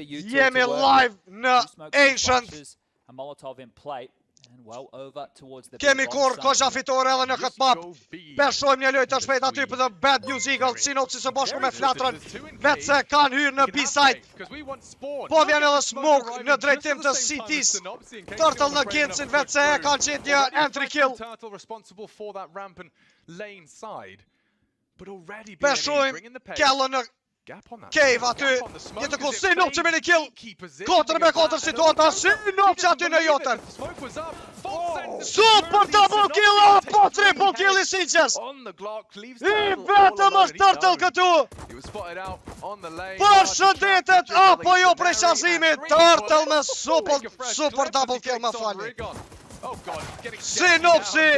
Jemi live në Ancient. Kemi kur kosha fitore edhe në këtë map. Peshojmë një lojë të shpejt aty për the Bad News Eagle. Sinopsis së bashku me flatrën. Vetë se kanë hyrë në B-side. Po vjen edhe smoke në drejtim të Cities. Turtle në Ginsin vetë se e kanë qitë një entry kill. Peshojmë Kello në Cave aty, jetë ku Sinopsi me një kill, 4-4 situata, Sinopsi aty në jotën. Super double kill, apo triple kill i Sitges. I vetëm është Turtle këtu. Përshëndetet apo jo prej shazimit, Turtle me super double kill më falni. Sinopsi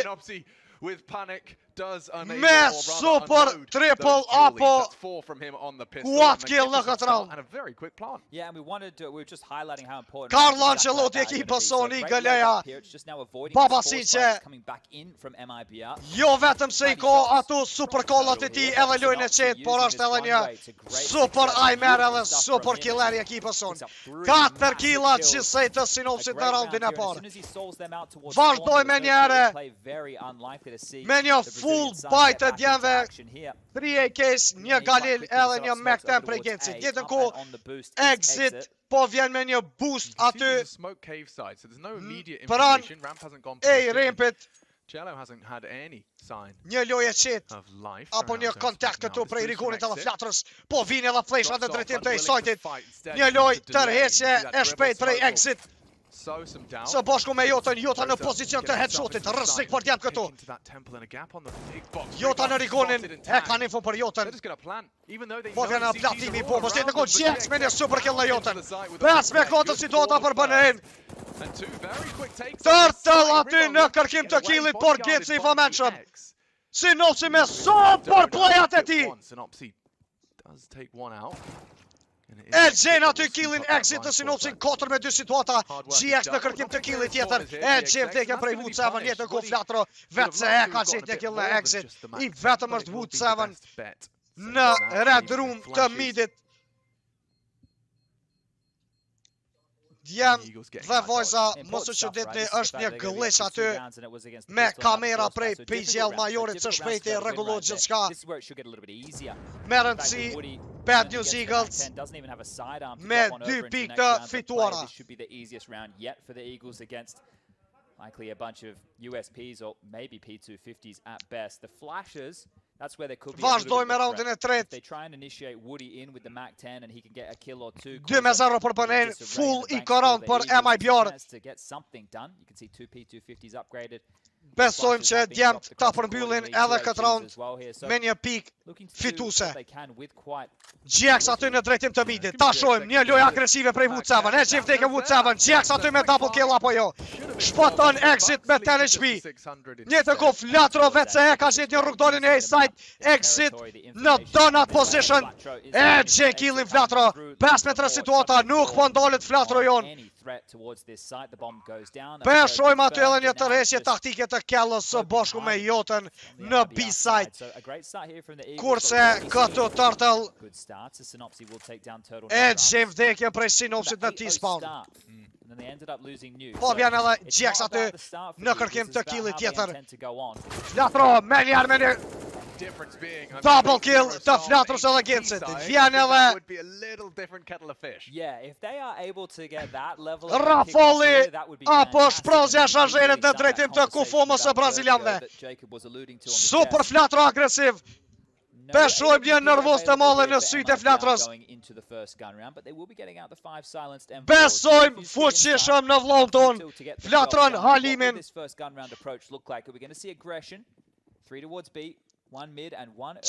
me super triple apo quad kill në këtë round. Carlo Ancelotti ekipa Sony Galeja Babasice. Jo vetëm se i ko ato super kollat e ti edhe lojnë e qetë, por është edhe një super aimer edhe super killer i ekipa Sony. 4 killat gjithsej të Sinopsit në roundin e parë. Vazhdoj me njëre me një full bite të djemve, 3 AKs, një Galil edhe një Mac-10 prej Gensit. Jetën ku exit po vjen me një boost aty pranë rampit. Një lojë qetë apo një kontakt këtu prej Rikonit edhe flatrës. Po vinë edhe flashat në drejtim të A-side-it. Një lojë tërheqje e shpejt prej exit. Së bashku me Jota në pozicion të headshotit, rëzik për djemë këtu. Jota në Rikonin, e kanë info për Jotën. Po vjen në platimi i bombës, jetë në kohë Jax me një super kill në Jotën. 5-4 situata për bënërin. Turtle aty në kërkim të killit, por Gitsi i famenshëm. Sinopsi me super playat e ti. E gjen aty killin exit të Sinopsin 4-2 situata. GX në kërkim të killit tjetër. E gjen vdekjen prej Wood 7 jetën ku flatro. Vetë se e ka qitë një kill në exit. I vetëm është Wood 7 në red room të midit. Djem dhe vojza, mos u çuditni, është një glitch aty me kamera prej PGL majorit së shpejti rregullohet gjithçka. Me rëndësi Bad News Eagles me 2 pikë të fituara. Likely a bunch of USPs or maybe P250s at best. The flashes, that's where there could be a little bit of threat. Tret. They try and initiate Woody in with the Mac 10 and he can get a kill or two. 2-0 për Banen, full i koron për MIBR. To get something done. You can see 2 P250s upgraded. Besojmë që djemt ta përmbyllin edhe këtë round me një pik fituse. GX aty në drejtim të midit. Ta shojmë një lojë agresive prej Wood 7. E qif teke Wood 7. GX aty me double kill apo jo. Shpoton exit me 10 HP. Një të ku flatro vetë se e ka qitë një rrugdolin e A-side. Exit në donut position. E gjen killin flatro. 5-3 situata nuk po ndolet flatro jonë. Peshojmë aty edhe një tërheqje taktike të Kellos së bashku me Jotën në B-side. Kurse këtu Turtle e gjen vdekjen prej Sinopsit në T-spawn. Po vjen edhe GX aty në kërkim të killit tjetër. Flatro me njerë me një double kill të flatrës edhe Ginsit. Vjen edhe Rafoli apo shprozja shazherit në drejtim të kufomës e brazilianve. Super flatro agresiv. Peshojmë një nervoz të madhe në sytë e flatrës. Besojmë fuqishëm në vllahun ton. Flatron Halimin.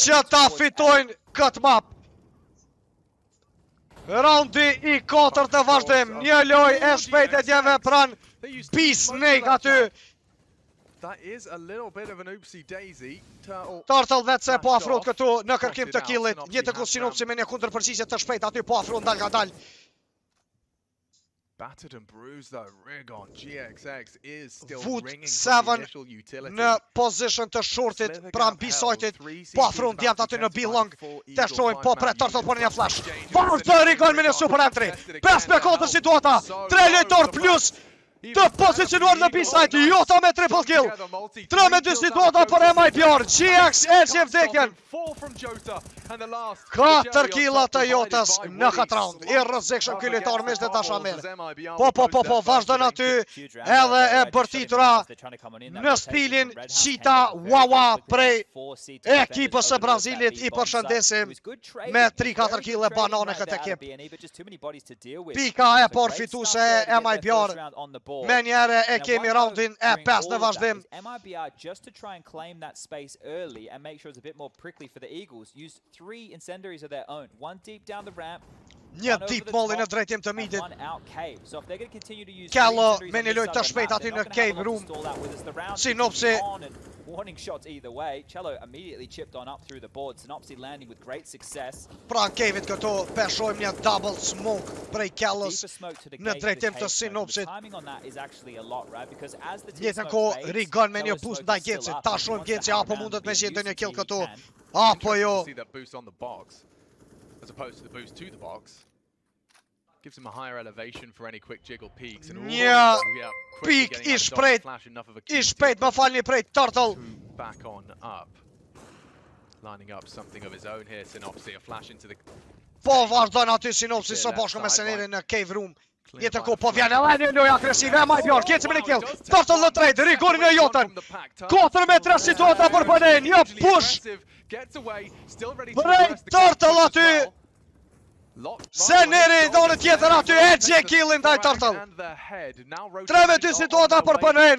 Që ta fitojnë këtë map. Roundi i 4 të vazhdim. Një lojë e shpejt e djeve pran B-Snake aty. Turtle vetë se po afrot këtu në kërkim të killit. Një të ku Sinopsi me një kundër përgjigje të shpejt aty po afrot dal nga dal. Battered and bruised though, Rigon, GXX is still Wood ringing 7 initial utility. në pozition të shortit pranë B-site-it, po afron djemt aty në B-long, të shojnë po pre Turtle për një flash. Vazhdo Rigon me një super entry, 5-4 situata, 3 lejtor plus të pozicionuar në B-site, Jota me triple kill, 3-2 situata për MIBR, GX e që vdekjen. 4 killat të Jotës në 4 round, i rrezikshëm ky lojtar me të dashamir. Po, vazhdon aty edhe e bërtitura në spilin Qita Wawa prej ekipës së Brazilit, i përshëndesim me 3-4 kill e banane këtë ekip. Pika e përfituese e MIBR. Me njëre e kemi roundin e 5 në vazhdim. MIBR, just to try and claim that space early and make sure it's a bit more prickly for the Eagles, used 3 incendiaries of their own. One deep down the ramp, një deep molly në drejtim të midit. one out cave. So if they're going to continue to use Kello me një lojt të shpejt aty në cave room. Synopsi warning shots either way. Cello immediately chipped on up through the board. Synopsi landing with great success. Pra cave-it këto peshojmë një double smoke prej Kellos në drejtim të Synopsit. Jetën ko Rigon me një boost ndaj Genci. Ta shojmë Genci apo mundet me gjithë një kill këto. Apo jo. As opposed to the boost to the box. Gives him a higher elevation for any quick jiggle peaks. Një peak i shpejt më falni prej Turtle. Back on up. Lining up something of his own here, Synopsi, a flash into the... Po vazhdon aty Synopsi së bashku me Senerin në cave room. Jetën ku po vjen edhe një lojë agresive, MIBR, Genci me një kill. Turtle në trade, Rigoni në Jotën. 4 me 3 situata për bënen, një push. Prej Turtle aty. Seneri do në tjetër aty, e gje killin ndaj Turtle. 3 me 2 situata për bënen.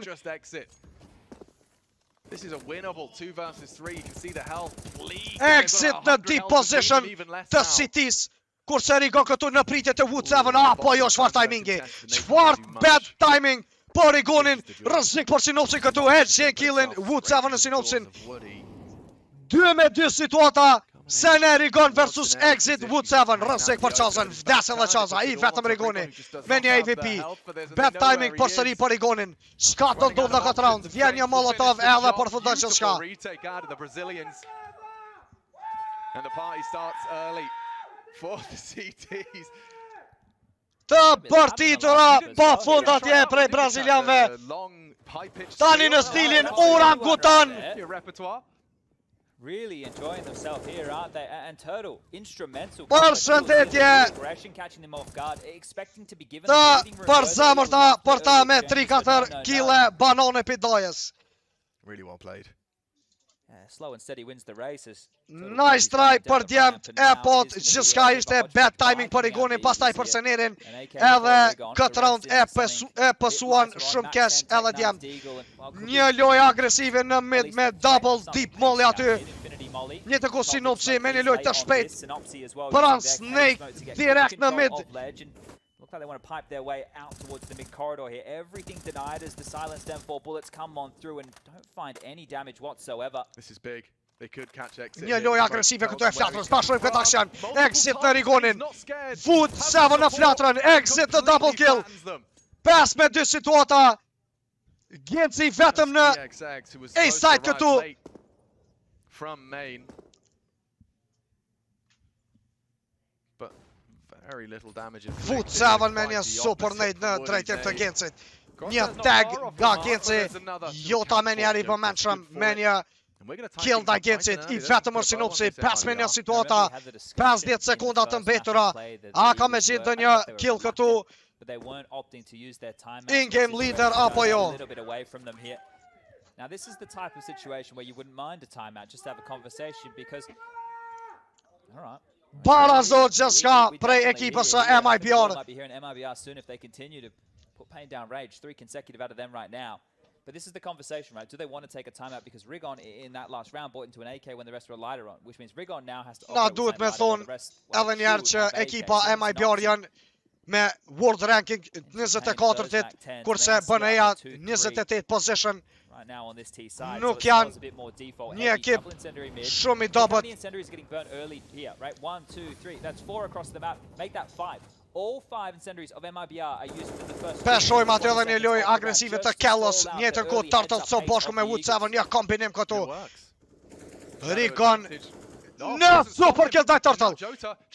This is a winnable 2 versus 3. You can see the health bleed. Exit në deep position të Cities. Kurse Rigon këtu në pritje të Wood 7, apo jo çfarë timingi. Çfarë bad timing po Rigonin, rrezik për Synopsin këtu, e killin Wood 7 në Synopsin. 2 me 2 situata. Sene Rigon versus Exit Wood 7, rrezik për Qazën, vdesën dhe Qaza, i vetëm Rigoni me një AVP. Bad timing për sëri për Rigonin. Shka të ndodh në këtë round, vjen një Molotov edhe për fundon që shka. Të bërtitura pa fund atje prej brazilianve. Tani në stilin orangutan. Really enjoying themselves here, aren't they? And Turtle, instrumental. Përshëndetje. Catching them off guard, expecting to be given Të përzemërta për ta me 3-4 kile banane pidajës. Really well played. Slow and steady wins the race. Nice try për djemt e pot, gjithka ishte bad timing për Rigonin, pastaj për Senerin, edhe këtë round e pësuan shumë kesh edhe djemt. Një loj agresive në mid me double deep molly aty. Një të ku Synopsi me një loj të shpejt, pranë Snake direkt në mid. Look like they want to pipe their way out towards the mid-corridor here. Everything denied as the silenced M4 bullets come on through and don't find any damage whatsoever. This is big. They could catch Exit. Një loj agresive këtu e flatrës, bashkojmë këtë aksion. Exit në Rigonin. Wood 7 në flatrën, Exit në double kill. 5 me 2 situata. Genci vetëm në A-side këtu. From main. But very little damage. Wood 7 me një super nade në drejtim të Gencit. Një tag nga Genci. Jota me një arri përmenshëm, me një kill nga Gencit, i vetëm është Synopsi, 5 me një situata, 50 sekunda të mbetura, a ka me gjithë një kill këtu, in-game leader apo jo. Now this is the type of situation where you wouldn't mind a timeout, just to have a conversation, because, alright. Barazo gjithka prej ekipës së MIBR. Might be here in MIBR soon if they continue to put pain down rage, 3 consecutive out of them right now. But this is the conversation, right? Do they want to take a timeout? Because Rigon in that last round bought into an AK when the rest were a lighter on, which means Rigon now has to... Na duhet me thonë edhe njerë që ekipa MIBR janë me world ranking 24-tit, kurse BNA 28 position. Nuk janë një ekip shumë i dobët. All 5 incendiaries of MIBR are used within the first. Peshojmë atë edhe një lojë agresive të Kellos, njëtën kohë Turtle së bashku me Wood7, një kombinim këtu. Rigon në super kill dhe Turtle.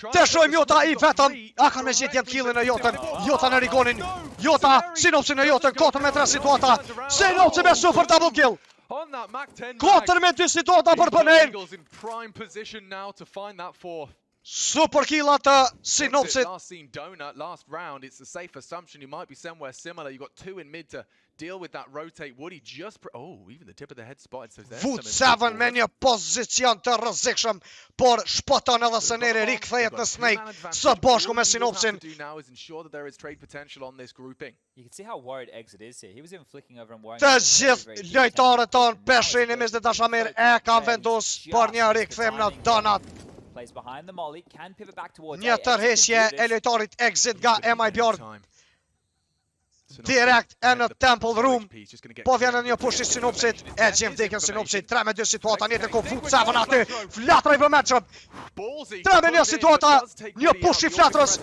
Të shojmë Jota i vetëm, a ka me gjithë jetë killin e Jotën, Jota në Rigonin, Jota, Sinopsi në Jotën, 4-3 situata, Sinopsi me super double kill. 4-2 situata për përnejn. Super kill atë Sinopsit. Last seen Donut last round. It's a safe assumption you might be somewhere similar. You got 2 in mid to deal with that rotate. Woody just even the tip of the head spotted. So there's Wood7 me një pozicion të rrezikshëm, por shpoton edhe Seneri rikthehet në Snake së bashku me Sinopsin. Now is ensure that there is trade potential on this grouping. You can see how worried Exit is here. He was even flicking over and worrying. Të gjithë lojtarët tonë peshin e mes të Dashamir e ka vendos për një rikthem në Donut. Plays behind the molly, can pivot back towards Një tërheqje e lojtarit Exit nga MIBR direkt e në Temple Room. Po vjen një push i Sinopsit, e gjem vdekjen Sinopsit, 3-2 situata, një të ku Wood7 aty, flatra i vëmendshëm. 3-1 situata, një push i flatrës,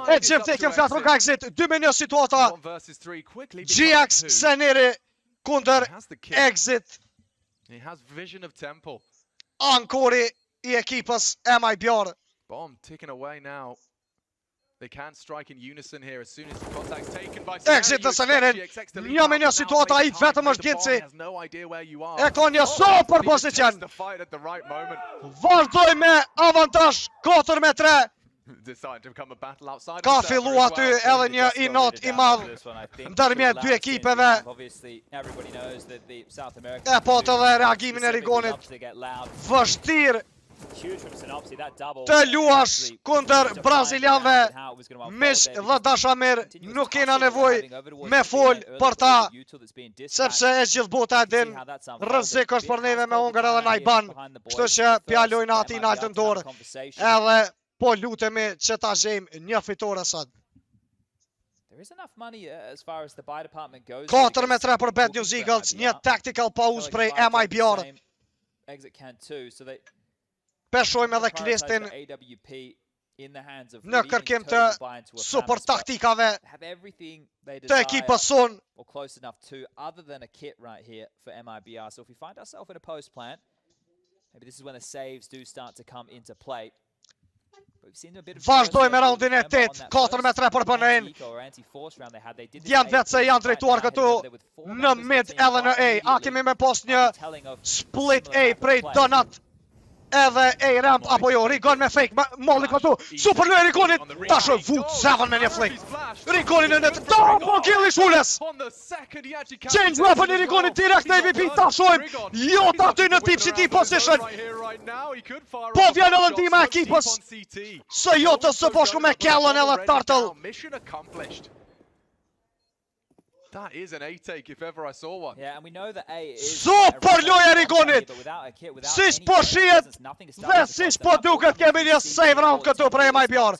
e gjem vdekjen flatrën nga Exit, 2-1 situata. GX Seneri kundër Exit. Ankori i ekipës MIBR. Bomb ticking away now. They can strike in unison here as soon as the contact's taken by Exit në Senerin. Një me një situata i vetëm është Gjitsi. E ka një super pozicion. Vazhdoj me avantazh 4-3. Ka fillu aty edhe një inat i madh ndërmjet dy ekipeve. E po të dhe reagimin e Rigonit. Vështirë të luash kundër brazilianve. Mish dhe Dashamir nuk kena nevoj me fol për ta, sepse e gjithë bota e din rrezik është për neve me Ungar edhe na i ban, kështu që pjalojnë ati në altë dorë, edhe po lutemi që ta gjejmë një fitore sot. 4-3 për Bad News Eagles, një tactical pause prej MIBR. Peshojmë edhe Klistin në kërkim të super taktikave të ekipës son. Vazhdojmë raundin e 8, 4-3 për përnejn. Janë vetë se janë drejtuar këtu në mid edhe në A. A kemi me post një split A prej Donut. Edhe A-ramp apo jo, Rigon me fake, molli këtu, super lojë Rigonit, tashë Wood7 me një flick. Rigonin në të double kill i Shules. Change weapon i Rigonit direkt në AVP, tashojmë, Jota aty në deep city position. Po vjen edhe ndihma e ekipës së Jotës së bashku me Kellon edhe Turtle. That is an A-take if ever I saw one. Yeah, and we know that A is super loja Rigonit. Siç po shihet dhe siç po duket kemi një save round këtu për MIBR.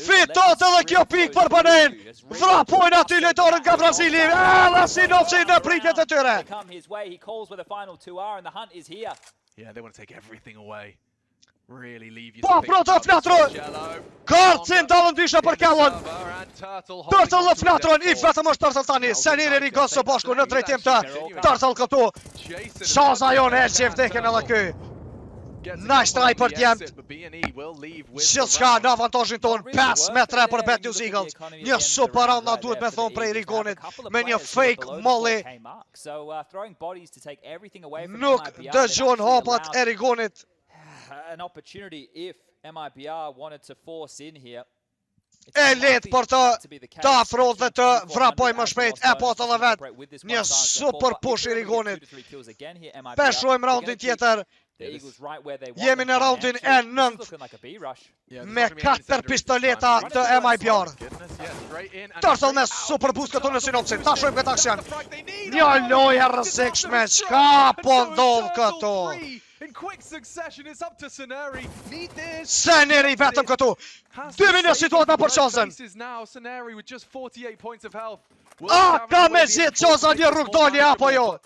Fitot edhe kjo pik për përnejn. Vrapojnë aty lojtarët nga Brazili. Edhe Sinopsi në pritjet e tyre. Yeah, they want to take everything away. Really leave you. Po proto flatro. Karcin dalën dysha për Kellon. Turtle dhe flatron, i vetëm është Turtle tani. Seniri Rigon së bashku në drejtim të Turtle këtu. Shaza jonë e që vdekjen edhe ky. Nice try për djemt. Gjithçka në avantazhin ton, 5-3 për Bad News Eagles. Një super round na duhet me thonë prej Rigonit me një fake molly. Nuk dëgjon hapat e Rigonit. An opportunity if MIBR wanted to force in here. E letë për të afrot dhe të vrapoj më shpejt, e po të dhe vetë një super push i Rigonit. Peshojmë roundin tjetër, jemi në roundin e 9 me 4 pistoleta të MIBR. Turtle me super boost këtu në Sinopsin, ta shojmë këtë aksion. Një lojë rrezikshme, çka po ndodh këtu? Seneri vetëm këtu. 2 minutë situata për Chazën. A ka me gjithë Chazën një rrugdolje apo jo?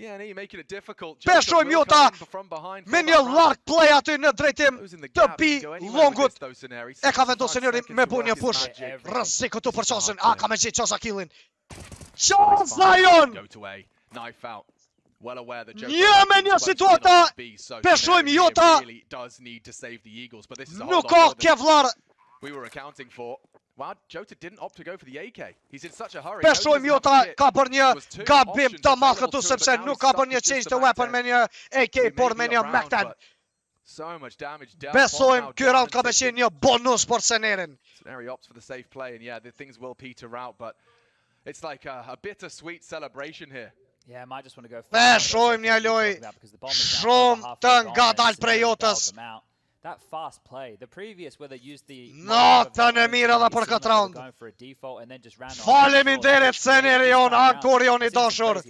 Peshojmë Jota me një larg play aty në drejtim të pi longut. E ka vendosur njëri me bu një push. Rrezik këtu për Qazën. A ka me gjetë Qaza killin. Qaza jon! Një me një situata, peshojmë Jota, nuk ka kevlar. Peshojmë Jota ka për një gabim të madh këtu, sepse nuk ka për një change the weapon me një AK, por me një Mac-10. Besojmë ky round ka me qenë një bonus për Senerin. Peshojmë një loj shumë të ngadalt prej Jotës. That fast play, the previous where they used the Natën e mirë edhe për këtë round. Faleminderit Senerion, Ankorion i dashur.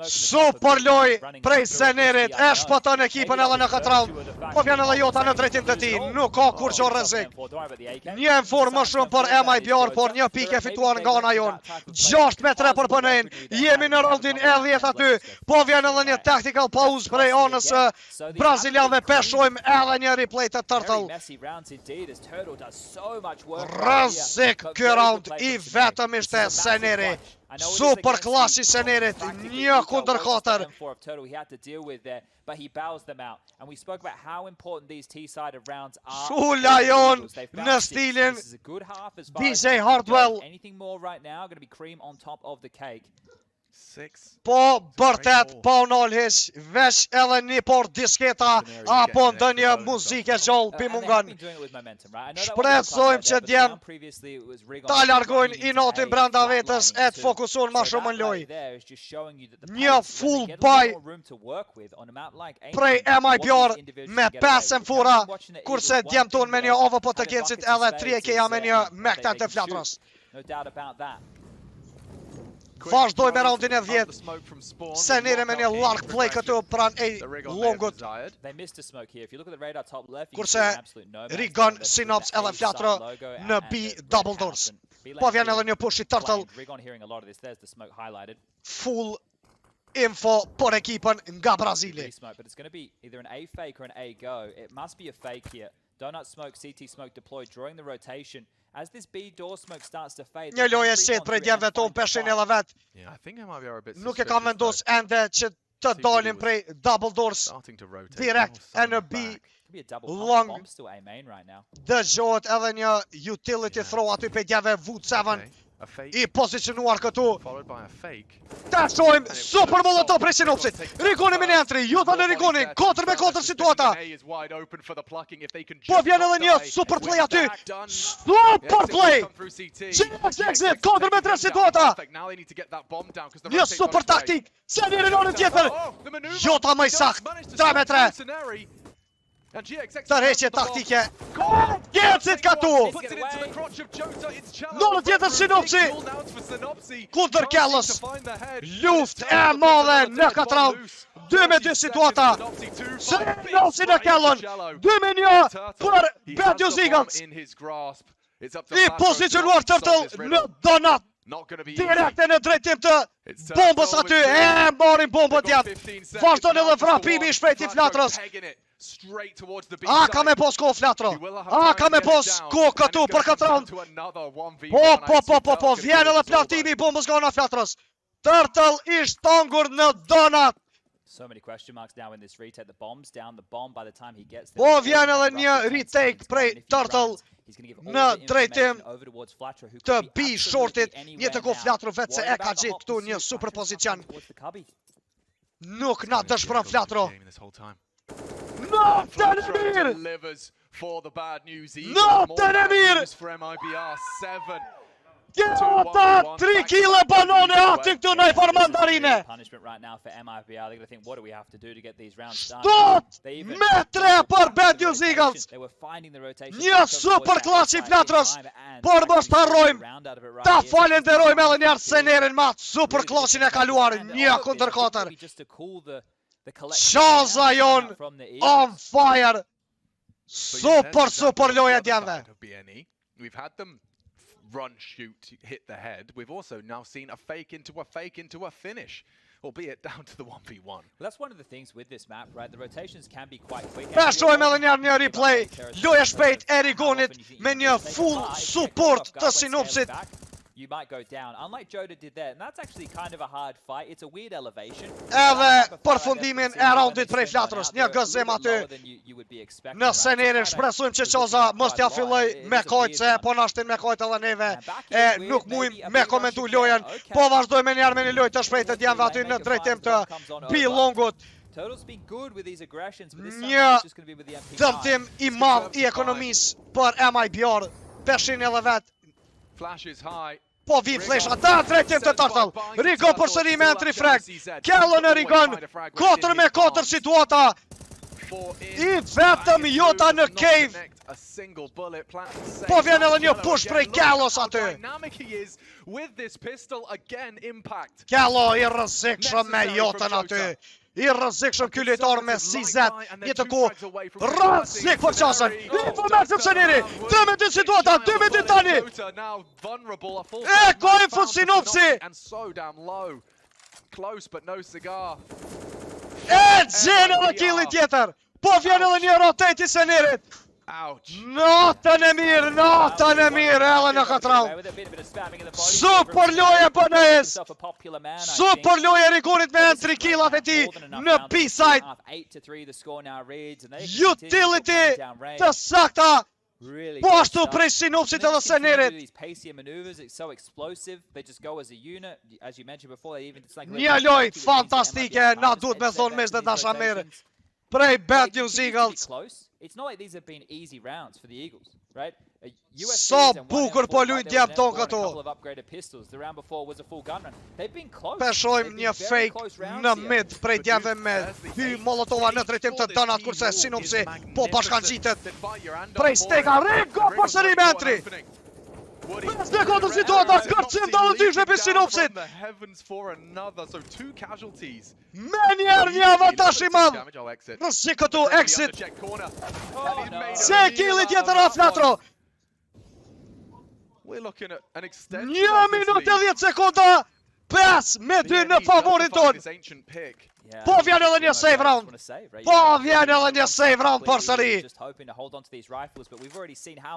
Super loj prej Senerit, e shpëton ekipën edhe në këtë round. Po vjen edhe Jota në drejtim të tij, nuk ka kur gjë rrezik. Një inform më shumë për MIBR, por një pikë fituar nga ana jon. 6-3 për PN. Jemi në raundin e 10 aty. Po vjen edhe një tactical pause prej anës brazilianëve. Peshojmë edhe një replay të Turtle. Rrezik ky round i vetëm ishte Seneri. Super klasi Senerit, 1-4. Shula jon në stilin DJ Hardwell. Po bërtet, po nolhish, veç edhe një por disketa, apo ndë një muzike gjallë pi mungan. Shpresojmë që djem ta largojnë i notin brenda vetës e të fokuson ma shumë në loj. Një full buy prej MIBR me 5 fura, kurse djem ton me një ovo po të kencit edhe 3K me një Mac-10 të flatrës. Vazhdoj me roundin e 10. Senere me një larg play këtu pran e longut. Kurse Rigon, Synops edhe Flatro në B double doors. Po vjen edhe një push i Turtle. Full info për ekipën nga Brazili. Donut smoke, CT smoke deployed during the rotation. As this B door smoke starts to fade. Një lojë shit prej djemve ton peshin edhe vet. Nuk e ka vendos ende që të dalin prej double doors direkt e në B long. Dëgjohet edhe një utility throw aty prej djemve Wood 7 i pozicionuar këtu. Ta shojmë super molotov prej Synopsit. Rigoni me një entry, Jota në Rigonin, 4-4 situata. Po vjen edhe një super play aty. Super play! Exit, 4-3 situata. Një super taktik. Seneri në tjetër. Jota më i sakt, 3-3. Tërheqje taktike. Gjecit ka tu. Në tjetër Synopsi. Kundër Kellës. Luft e madhe në këtë round. 2-2 situata. Synopsi në Kellën. 2-1 për Bad News Eagles. I pozicionuar Turtle në donat. Direkt e në drejtim të bombës aty. E marin bombët janë. Vazhdon edhe vrapimi i shpejt i Flatrës. A ka me pos ko Flatro. A ka me pos ko këtu për këtë round. Po, vjen edhe plantimi i bombës nga Flatrës. Turtle i shtangur në donat. Po vjen edhe një retake prej Turtle në drejtim të B shortit. Një të ko Flatro vetë se e ka gjitë këtu një super pozicion. Nuk na dëshpëron Flatro. Natën e mirë! Natën e mirë! Jota 3 kile banane ati këtu në i for mandarine! Stot metre për Bad News Eagles! Një super klasi Flatrës! Por mos të harrojmë! Ta falenderojmë edhe njerë Senerin matë! Super klasin e kaluar! 1-4! Qaza jon on fire. Super loja djemve. We've had them run, shoot, hit the head. We've also now seen a fake into a finish. albeit down to the 1v1. Well, that's one of the things with this map, right? The rotations can be quite quick. Vazhdojmë edhe një replay. Loja shpejt e Rigonit me një full support të Sinopsit. You might go down. Unlike Joda did that, and that's actually kind of a hard fight. It's a weird elevation. Edhe përfundimin e raundit prej flatrës, një gëzim aty. Nëse njerë shpresujmë që Qoza mos t'ja filloj me kojt, se po nashtin me kojt edhe neve. Nuk mujmë me komentu lojen, po vazhdojmë njerë me një lojt të shpejt të djemve aty në drejtim të P-longut. Një dëmtim I madh I ekonomisë për MIBR, peshin edhe vetë. Po vin flesha, da drejtim të Turtle. Rigon përsëri me entry frag. Kello në Rigon, 4-4 situata. I vetëm Jota në cave. Po vjen edhe një push prej Kellos aty. Kello I rrezikshëm me Jotën aty. I rrezikshëm ky lojtar me CZ. Një të ku rrezik për qasën. I përmërë se njeri. 2 situata, 2 minutë tani. E kojnë fut Sinopsi. E gjenë edhe killi tjetër. Po vjen edhe një rotate I Senerit. Natën e mirë, edhe në këtë raund. Super loje për NS. Super loje Rigonit me entry killat e ti në B-side. Utility të sakta. Po ashtu prej Sinopsit edhe Senerit. Një loj fantastike, na duhet me thonë mes dhe dasha mirë. Prej Bad News Eagles. It's not like these have been easy rounds for the Eagles, right? So bukur po luajnë djep ton këtu. The round before was a full gun run. They've been close. Peshojmë një fake në mid prej djemve me hy Molotova në drejtim të dënat kurse Sinopsi po bashkangjitet. Prej steka Rigo përsëri me entry. 5-4 situata, kërcim të dyshme për Sinopsit. Me njerë një avantash I madh. Nësi këtu exit. Se killi tjetër a flatro. 1 minutë e 10 sekonda. 5-2 në favorin ton. Po vjen edhe një save round. Po vjen edhe një save round përsëri.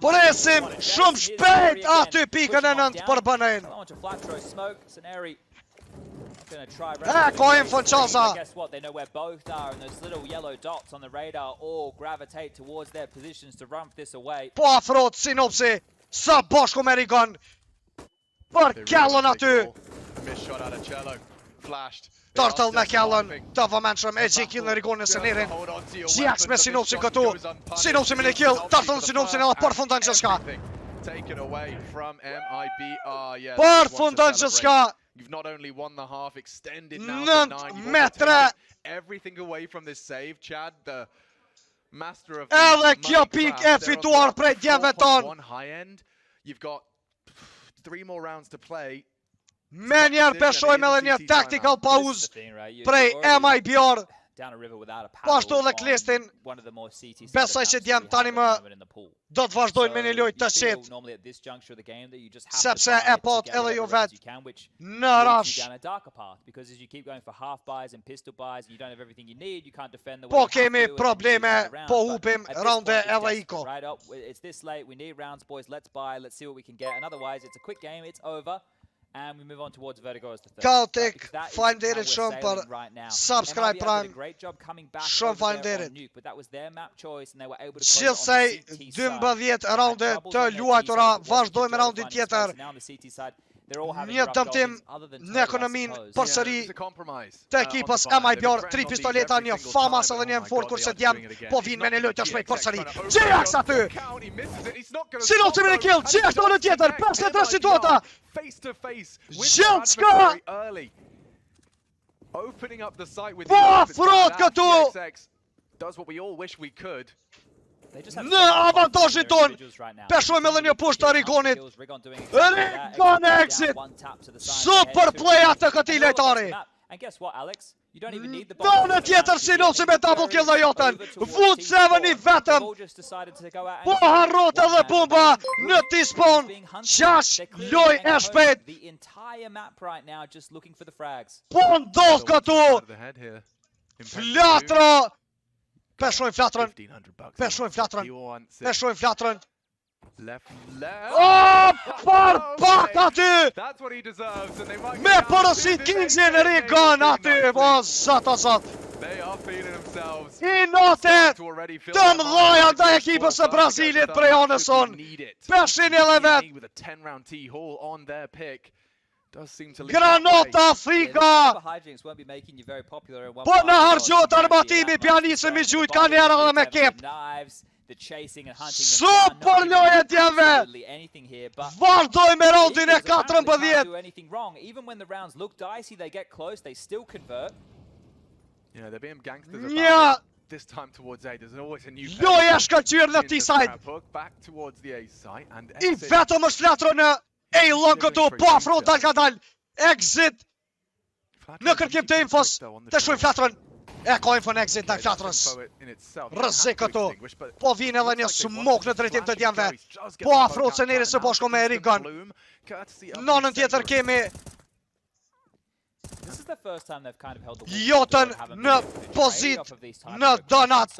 Presim shumë shpejt aty pikën e 9 për bënën. E kojnë fën Qoza. Po afrot Sinopsi. Së bashku me Rigon. Për Kellon aty. Turtle me Kellon, të vëmenshëm e G-kill në Rigon në Senerin. GX me Sinopsi këtu. Sinopsi me një kill, Turtle në Sinopsi në përfundan që shka. Përfundan që shka. 9 metre. Edhe kjo pik e fituar prej djemve ton. Me njerë peshojmë edhe një tactical pause prej MIBR. Po ashtu dhe Klistin, besoj që djemë tani më do të vazhdojnë me një lojt të qetë, sepse e pot edhe jo vetë në rush. Po kemi probleme, po hupim raunde edhe iko. And we move on towards Vertigo as the third. Chaotic, faleminderit shumë për subscribe prime. Shumë faleminderit. Gjithsej 12 raunde të luajtura, vazhdojmë raundin tjetër. Një dëmtim në ekonomin përsëri të ekipës MIBR, 3 pistoleta, një famas edhe një M4 kurse djem po vinë me një lojtë të shpejt përsëri. GX aty! Sinopsi me një kill, GX në në tjetër, 53 situata! Gjithçka! Po afrot këtu! Në avantazhin ton, peshojmë edhe një push të Rigonit. Rigon exit! Super play atë këti lejtari. And guess what, Alex? You don't even need the Në tjetër Sinopsi me double kill dhe jotën. Wood 7 I vetëm. Po harrot edhe bomba në T-spawn. 6 loj e shpejt. The entire map right now just looking for the frags. Po ndodh këtu. Flatra. Peshojnë flatrën. Peshojnë flatrën. Peshojnë flatrën. Oh, pak aty! Me porosit Kingsin Rigon aty, po zot o zot. I notet të mdhaja nda ekipës e Brazilit prej Oneson. Peshin edhe vet. Granota Afrika. Po në hargjot armatimi pjanisëm I gjujt ka njerë edhe me kep. Super loje tjeve. Vardoj me roundin e 14. Një loje shkëllqyr në T-side. I vetëm është flatro në A-long këtu, po afro dal ka dal. Exit në kërkim të infos. Të shuj flatrën. E ka info në exit në flatrës. Rëzik këtu. Po vinë edhe një smok në drejtim të djemve. Po afro të seneri së bashko me Rigon. Nonën tjetër kemi Jotën në pozit në donat.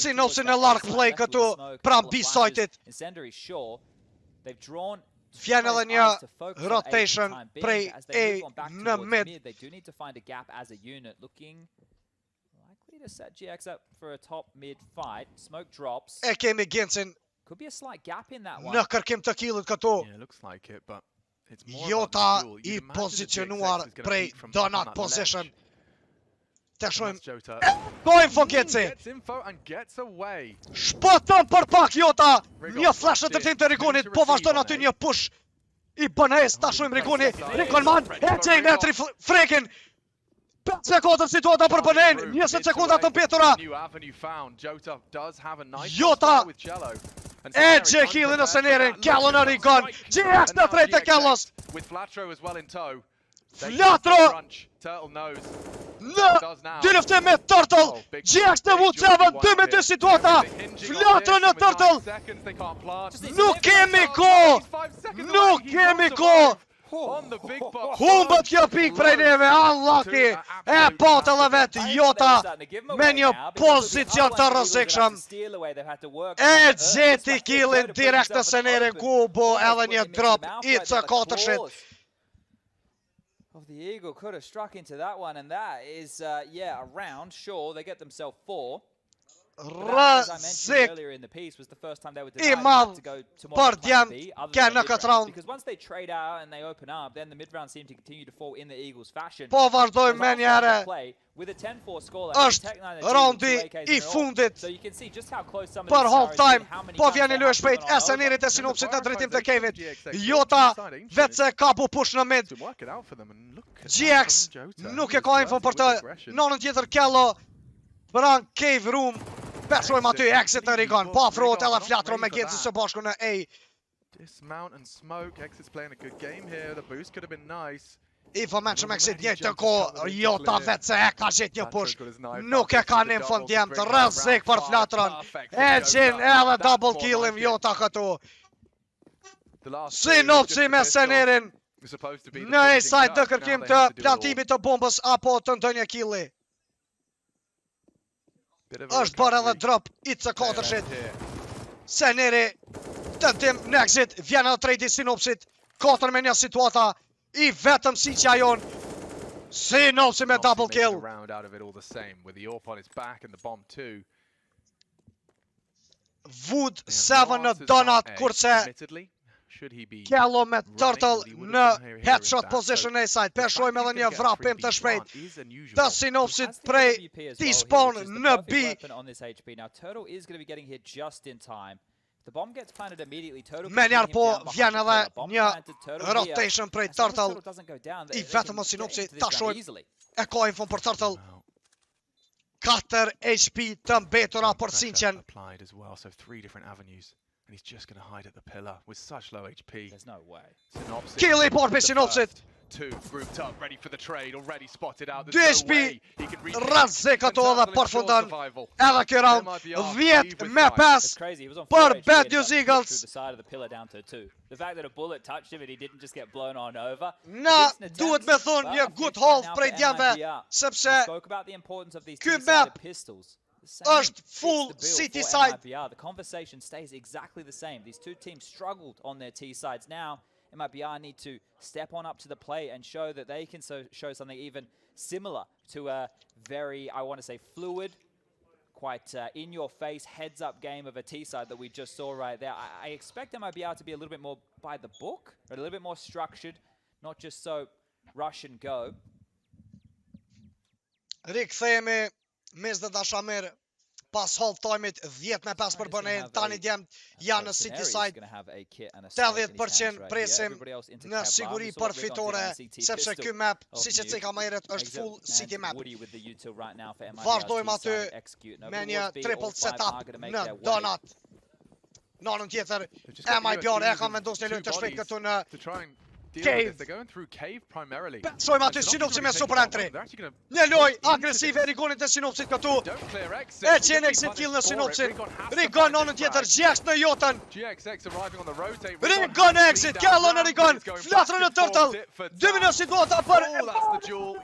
Sinopsi në lark play këtu pram B-site-it. Vjen edhe një rotation prej A në mid. E kemi Ginsin në kërkim të killit këtu. Jota I pozicionuar prej donut position. Të shojmë. Gojnë Fonkenci. Shpëtën për pak Jota. Një flash në dërtim të Rigonit. Po vazhdojnë aty një push. I bënes. Ta shojmë Rigoni. Rigon man. E gjejnë entry frekin. 5 sekundër situata për bënen. 20 sekunda të mpetura. Jota. E gje killin në senerin. Kello në Rigon. GX në drejt të Kellos. Flatro. Në dyrëfte me Turtle. GX të Wood 7. 2 me 2 situata. Flatro në Turtle. Nuk kemi ko. Nuk kemi ko. Humbët kjo pik prej neve. Unlucky. E pot edhe vet Jota. Me një pozicion të rëzikshëm. E gjeti killin direkt të senerin ku bo edhe një drop I të 4-shit. Of the Eagle could have struck into that one, and that is, yeah, a round. Sure, they get themselves 4. Rëzik I madh për djem ke në këtë round. Po vazhdojmë me njëre. Është roundi I fundit për half time. Po vjen I lojë shpejt e senerit e Sinopsit në drejtim të Kevit. Jota vetë se ka bu push në mid. GX nuk e ka info për të. Nonën tjetër Kello Bran cave room. Peshojmë aty exit në Rigon. Po afrohet edhe flatro me Ginsi së bashku në A. Dismount and smoke. Exit's playing a good game here. The boost could have been nice. Info menqëm exit njëjtë të ko. Jota vetë se e ka gjet një push. Nuk e ka një info ndjem të rëzik për flatron. E gjen edhe double killim Jota këtu. Sinopsi me senerin. Në A-side të kërkim të plantimit të bombës apo të ndonjë killi. Është bërë edhe drop I të 4-shit. Seneri të ndim në exit. Vjen edhe trejti Sinopsit. 4 me një situata I vetëm si që ajon. Sinopsi me double kill. Wood 7 në donut kurse Kello me Turtle në headshot position A-side. Peshojmë edhe një vrapim të shpejt të Sinopsit prej T-spawn në B. Me njerë po vjen edhe një rotation prej Turtle. I vetëm o Sinopsit ta shojmë e ka info për Turtle. 4 HP të mbetura për Sinqen. And he's just going to hide at the pillar with such low HP. There's no way. Synopsis. Kill bort med Synopsis. Two grouped up, ready for the trade, already spotted out. DSP rrezzikat edhe për fundon edhe kjo round 10 me 5 për Bad News Eagles. The fact that a bullet touched him and he didn't just get blown on over. Na duhet me thonë një good haul prej djemve sepse ky map është full city side. The conversation stays exactly the same. These two teams struggled on their T sides. Now MIBR need to step on up to the plate and show that they can show something even similar to a very, I want to say, fluid, quite in-your-face, heads-up game of a T-side that we just saw right there. I expect MIBR to be a little bit more by the book, or a little bit more structured, not just so rush and go. Rikthehemi mes dhe dashamer pas half time-it 10 me 5 për bënen. Tani djemt janë në city side. 80% presim në siguri për fitore sepse ky map siç e ceka më herët është full city map. Vazhdojmë aty me një triple setup në donut. Në anën tjetër MIBR e ka vendosur një lojë të shpejtë këtu në Cave. Besojmë aty Synopsis me super entry. Një loj agresive e Rigonit të Synopsit këtu. E qenë exit kill në Synopsit. Rigon në tjetër, GX në jotën. Rigon exit, kello në Rigon. Flatrën në turtle. 2 minutë situata për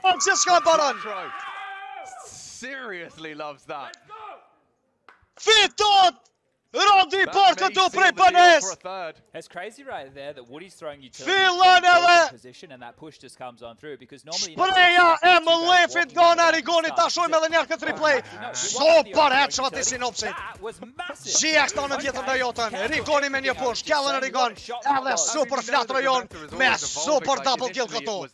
Francesca Baron. Seriously loves that. Fitot! Rondi por këtu prej Banes. It's crazy right there that Woody's throwing you to position and that push just comes on through because normally Preja e më lefit nga në Rigonit ta shojmë edhe njerë këtë replay. Super headshot i Synopsit. GX në tjetër në jotën. Rigoni me një push, kellën e Rigon. Edhe super flat rajon me super double kill këtu.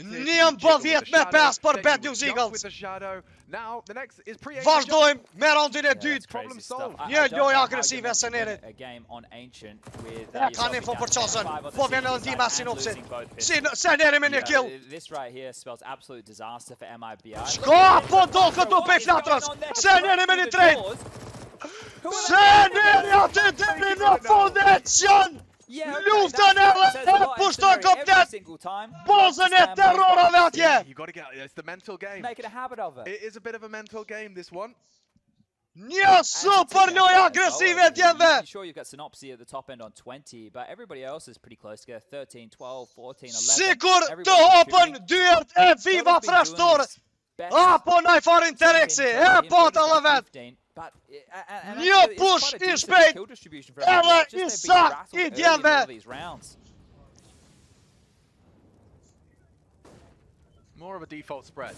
19 me 5 për Bad News Eagles. Vazhdojmë me roundin e dytë. Një lojë agresive së nerit. E ka info për qasën. Po vjen edhe ndihma Synopsit. Seneri me një kill. Shko po do këtu pe flatrës. Seneri me një trade. Seneri aty deri në fund e qën. Luftën e pushton komplet. Bozën e terrorave atje. It's the mental game. Make it a habit of it. It is a bit of a mental game, this one. Një super lojë agresive djemve. Sure you've got Synopsis at the top end on 20, but everybody else is pretty close together. 13, 12, 14, 11. Sigur të hopën dyert e Viva Freshtor. Apo na i farin Terexi. E pata edhe vet. Një push i shpejt. Edhe i sakt i djemve. More of a default spread.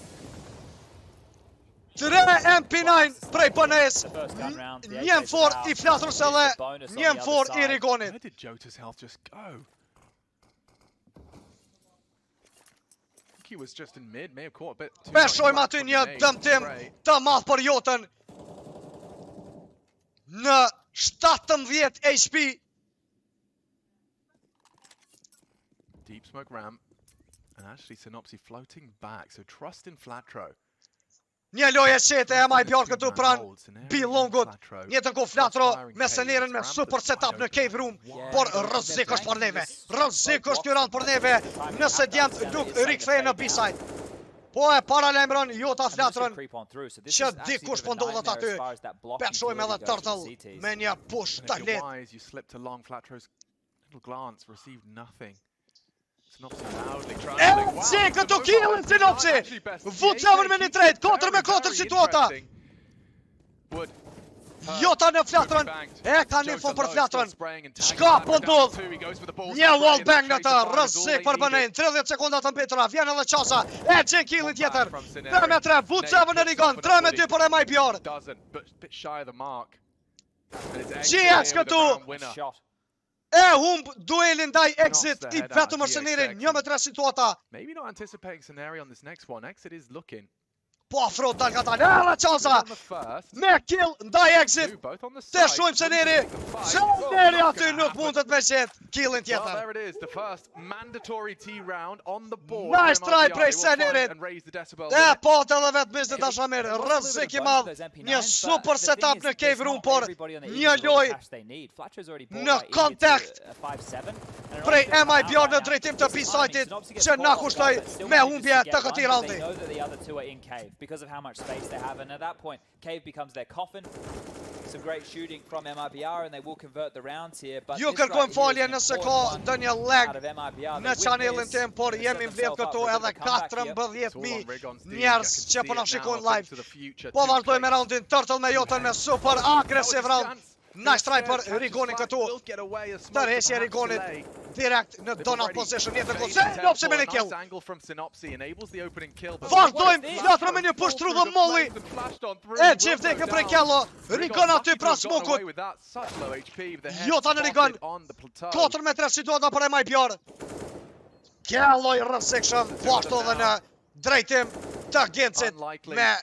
3 MP9 prej Banes. Njën fort i flatrës edhe njën fort i Rigonit. Where did Jota's health just go? He was just in mid, may have caught a bit too much. Beshojmë aty një dëmtim të madh për jotën. Në 17 HP. Deep smoke ramp. And actually Synopsis floating back, so trust in Flatro. Një lojë qete e MIBR këtu pran Bilongut. Njëtën ku Flatro me Senerin me super setup në cave room. Por rëzik është për neve. Rëzik është kjo rand për neve. Nëse djemt nuk rikthej në B-side. Po e paralajmëron Jota Flatrën që dikush po ndodhet aty. Beshojmë edhe Turtle me një push të lehtë. You slipped along Flatro's little glance, received nothing. E këtu killin Synopsis. Vucavën me një trade, 4 me 4 situata. Jota në Flatrën, e ka një info për Flatrën. Shka po ndodh? Një wallbang në të, rëzik për bënen, 30 sekundat të mbetura, vjen edhe qasa, e gjen killin tjetër. 3 me 3, Vucavën në Rigon, 3 me 2 për MIBR. GX këtu. E humb duelin ndaj exit i vetëm Senerin, 1 me 3 situata. Maybe not anticipating scenario on this next one. Exit is looking. Po afro dal ka dalë. Era qansa. Me kill ndaj exit. Te shojmë se Neri. Se Neri aty nuk mundet me qetë killin Well, tjetër. there it is, the first mandatory T round on the board. Nice try, MIBR, prej they will try Senerit. and raise the decibel E limit. po të edhe vetë bizde të shamir. Rëzik i madh. Një super setup në cave room, por një loj në kontekst prej MIBR në drejtim të B-side-it që na kushtoj me humbje të këtij raundi. They know that the other two are in cave because of how much space they have, and at that point, cave becomes their coffin. Some great shooting from MIBR, and they will convert the rounds here. But Ju kërkojmë falje nëse ka ndonjë lag në channelin tim, por jemi mbledh këtu edhe 14.000 njerëz që po na shikojnë live. Po vazhdojmë me raundin turtle me jotën me super agresiv round. Nice try për Rigonin këtu. Tërheqje e Rigonit direkt në donut position. Jetër ku Synopsi me një kill. Vazhdojmë flatrë me një push through the molly. E qifte ke prej Kello. Rigon aty pra smokut. Jota në Rigon. 4 metra situata për MIBR. Kello i rësikshëm. Po ashtu edhe në drejtim të Gencit me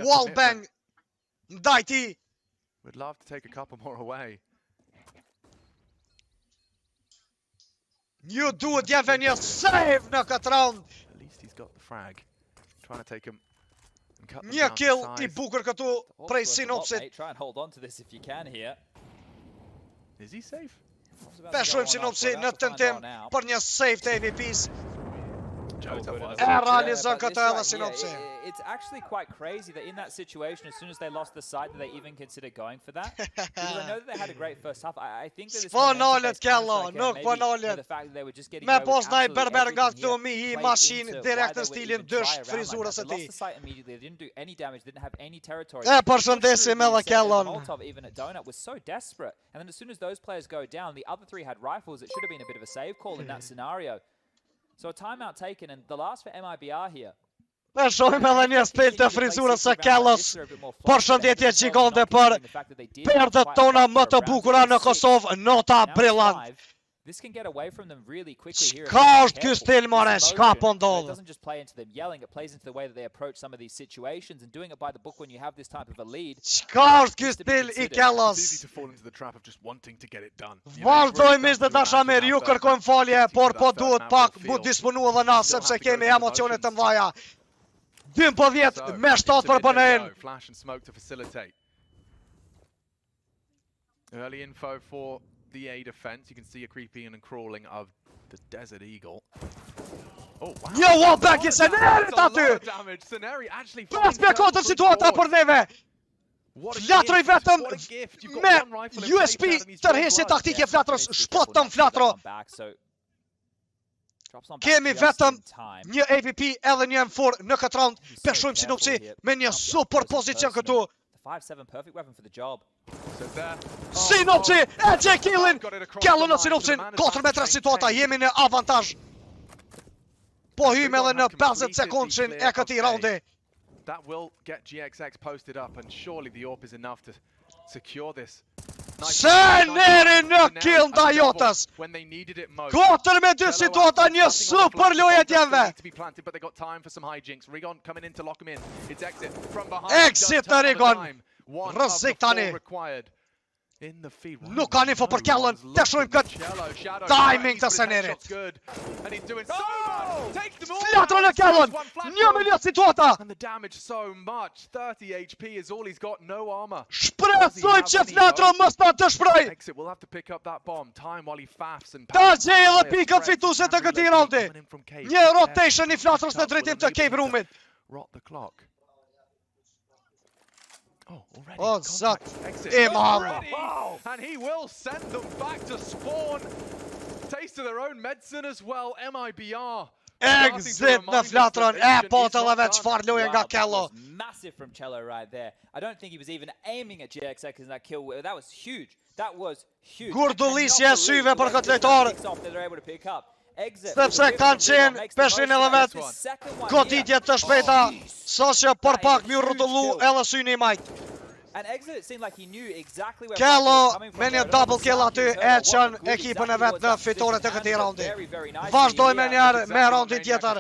wallbang ndaj ti. We'd love to take a couple more away. Ju duhet jeve një save në këtë round. At least he's got the frag. Trying to take him and cut them Një down to kill size. i bukur këtu prej Synopsit. Try and hold on to this if you can here. Is he safe? Peshojmë Synopsi në tentim për një save të AVPs. Jota was. E realizon këtë edhe Synopsi. It's actually quite crazy that in that situation, as soon as they lost the sight, that they even consider going for that. Because I know that they had a great first half. I think that this Fonolet Kello, nuk fonolet. the fact that they were just getting Me away with pos ndaj absolutely berber nga everything këtu here, mi hi played mashin into direkt why në they would stilin even try dysh around like frizurës that. e They ti. lost the sight immediately. They didn't do any damage. Didn't have any territory. E përshëndesim edhe Kellon. Molotov even at Donut was so desperate. And then as soon as those players go down, the other three had rifles. It should have been a bit of a save call in that scenario. So a timeout taken, and the last for MIBR here. Ne shohim edhe një spil të frizurës së Kellos. Përshëndetje gjigonte për perdët tona më të bukura në Kosovë, nota brillant. This can get away from them really quickly here. Çka është ky stil more? Çka po It ndodh? doesn't just play into them yelling, it plays into the way that they approach some of these situations, and doing it by the book when you have this type of a lead. Çka është ky stil i It's Kellos? easy to fall into the trap of just wanting to get it done. Vazhdojmë ishte dashamir, ju kërkojmë falje, por po duhet pak mu disponu edhe na, sepse kemi emocione të mdhaja. 12 me 7 për bënën. Flash and smoke to facilitate. Early info for the A defense. You can see a creeping and crawling of the Desert Eagle. Oh wow. Një wallback i Senerit aty. Seneri actually 5-4 situata për neve. Flatroj vetëm me USP tërheqje taktike flatrës, shpotëm flatro. Kemi vetëm një AVP edhe një M4 në këtë round. Peshojmë Synopsi me një super pozicion këtu. 5-7 perfect weapon for the job. Synopsi e gje killin. Kello në Synopsin, 4 metra situata, jemi në avantazh. Po hymë edhe në 50 sekundëshin e këtij raundi. That will get GXX posted up, and surely the AWP is enough to secure this. Seneri në kill ndaj Jotës. 4 me 2 situata, një super lojë tjemve. Exit në Rigon. Rëzik tani. Nuk ka info për Kellon, të shojmë këtë timing të Senerit. Flatro në Kellon, 1 milion situata. Shpresoj që Flatro mos na të shproj. Ta gjej edhe pikën fituse të këtij raundi. Një rotation i Flatros në drejtim të cave roomit. Oh, zot, imam. And he will send them back to spawn. Taste of their own medicine as well, MIBR. Exit në Flatron, e po të dhe veç çfarë loje nga Kello. Massive from Cello right there. I don't think he was even aiming at GXX in that kill. That was huge. That was huge. Gurdullisje e syve për këtë lojtar. Sepse kanë qenë peshin edhe vetë goditje të shpejta, sa që për pak mi rrotullu edhe syni i majt. Kello me një double kill aty e qën ekipën e vetë në fitore të këtij raundi. Vazhdoj me njerë me raundin tjetër.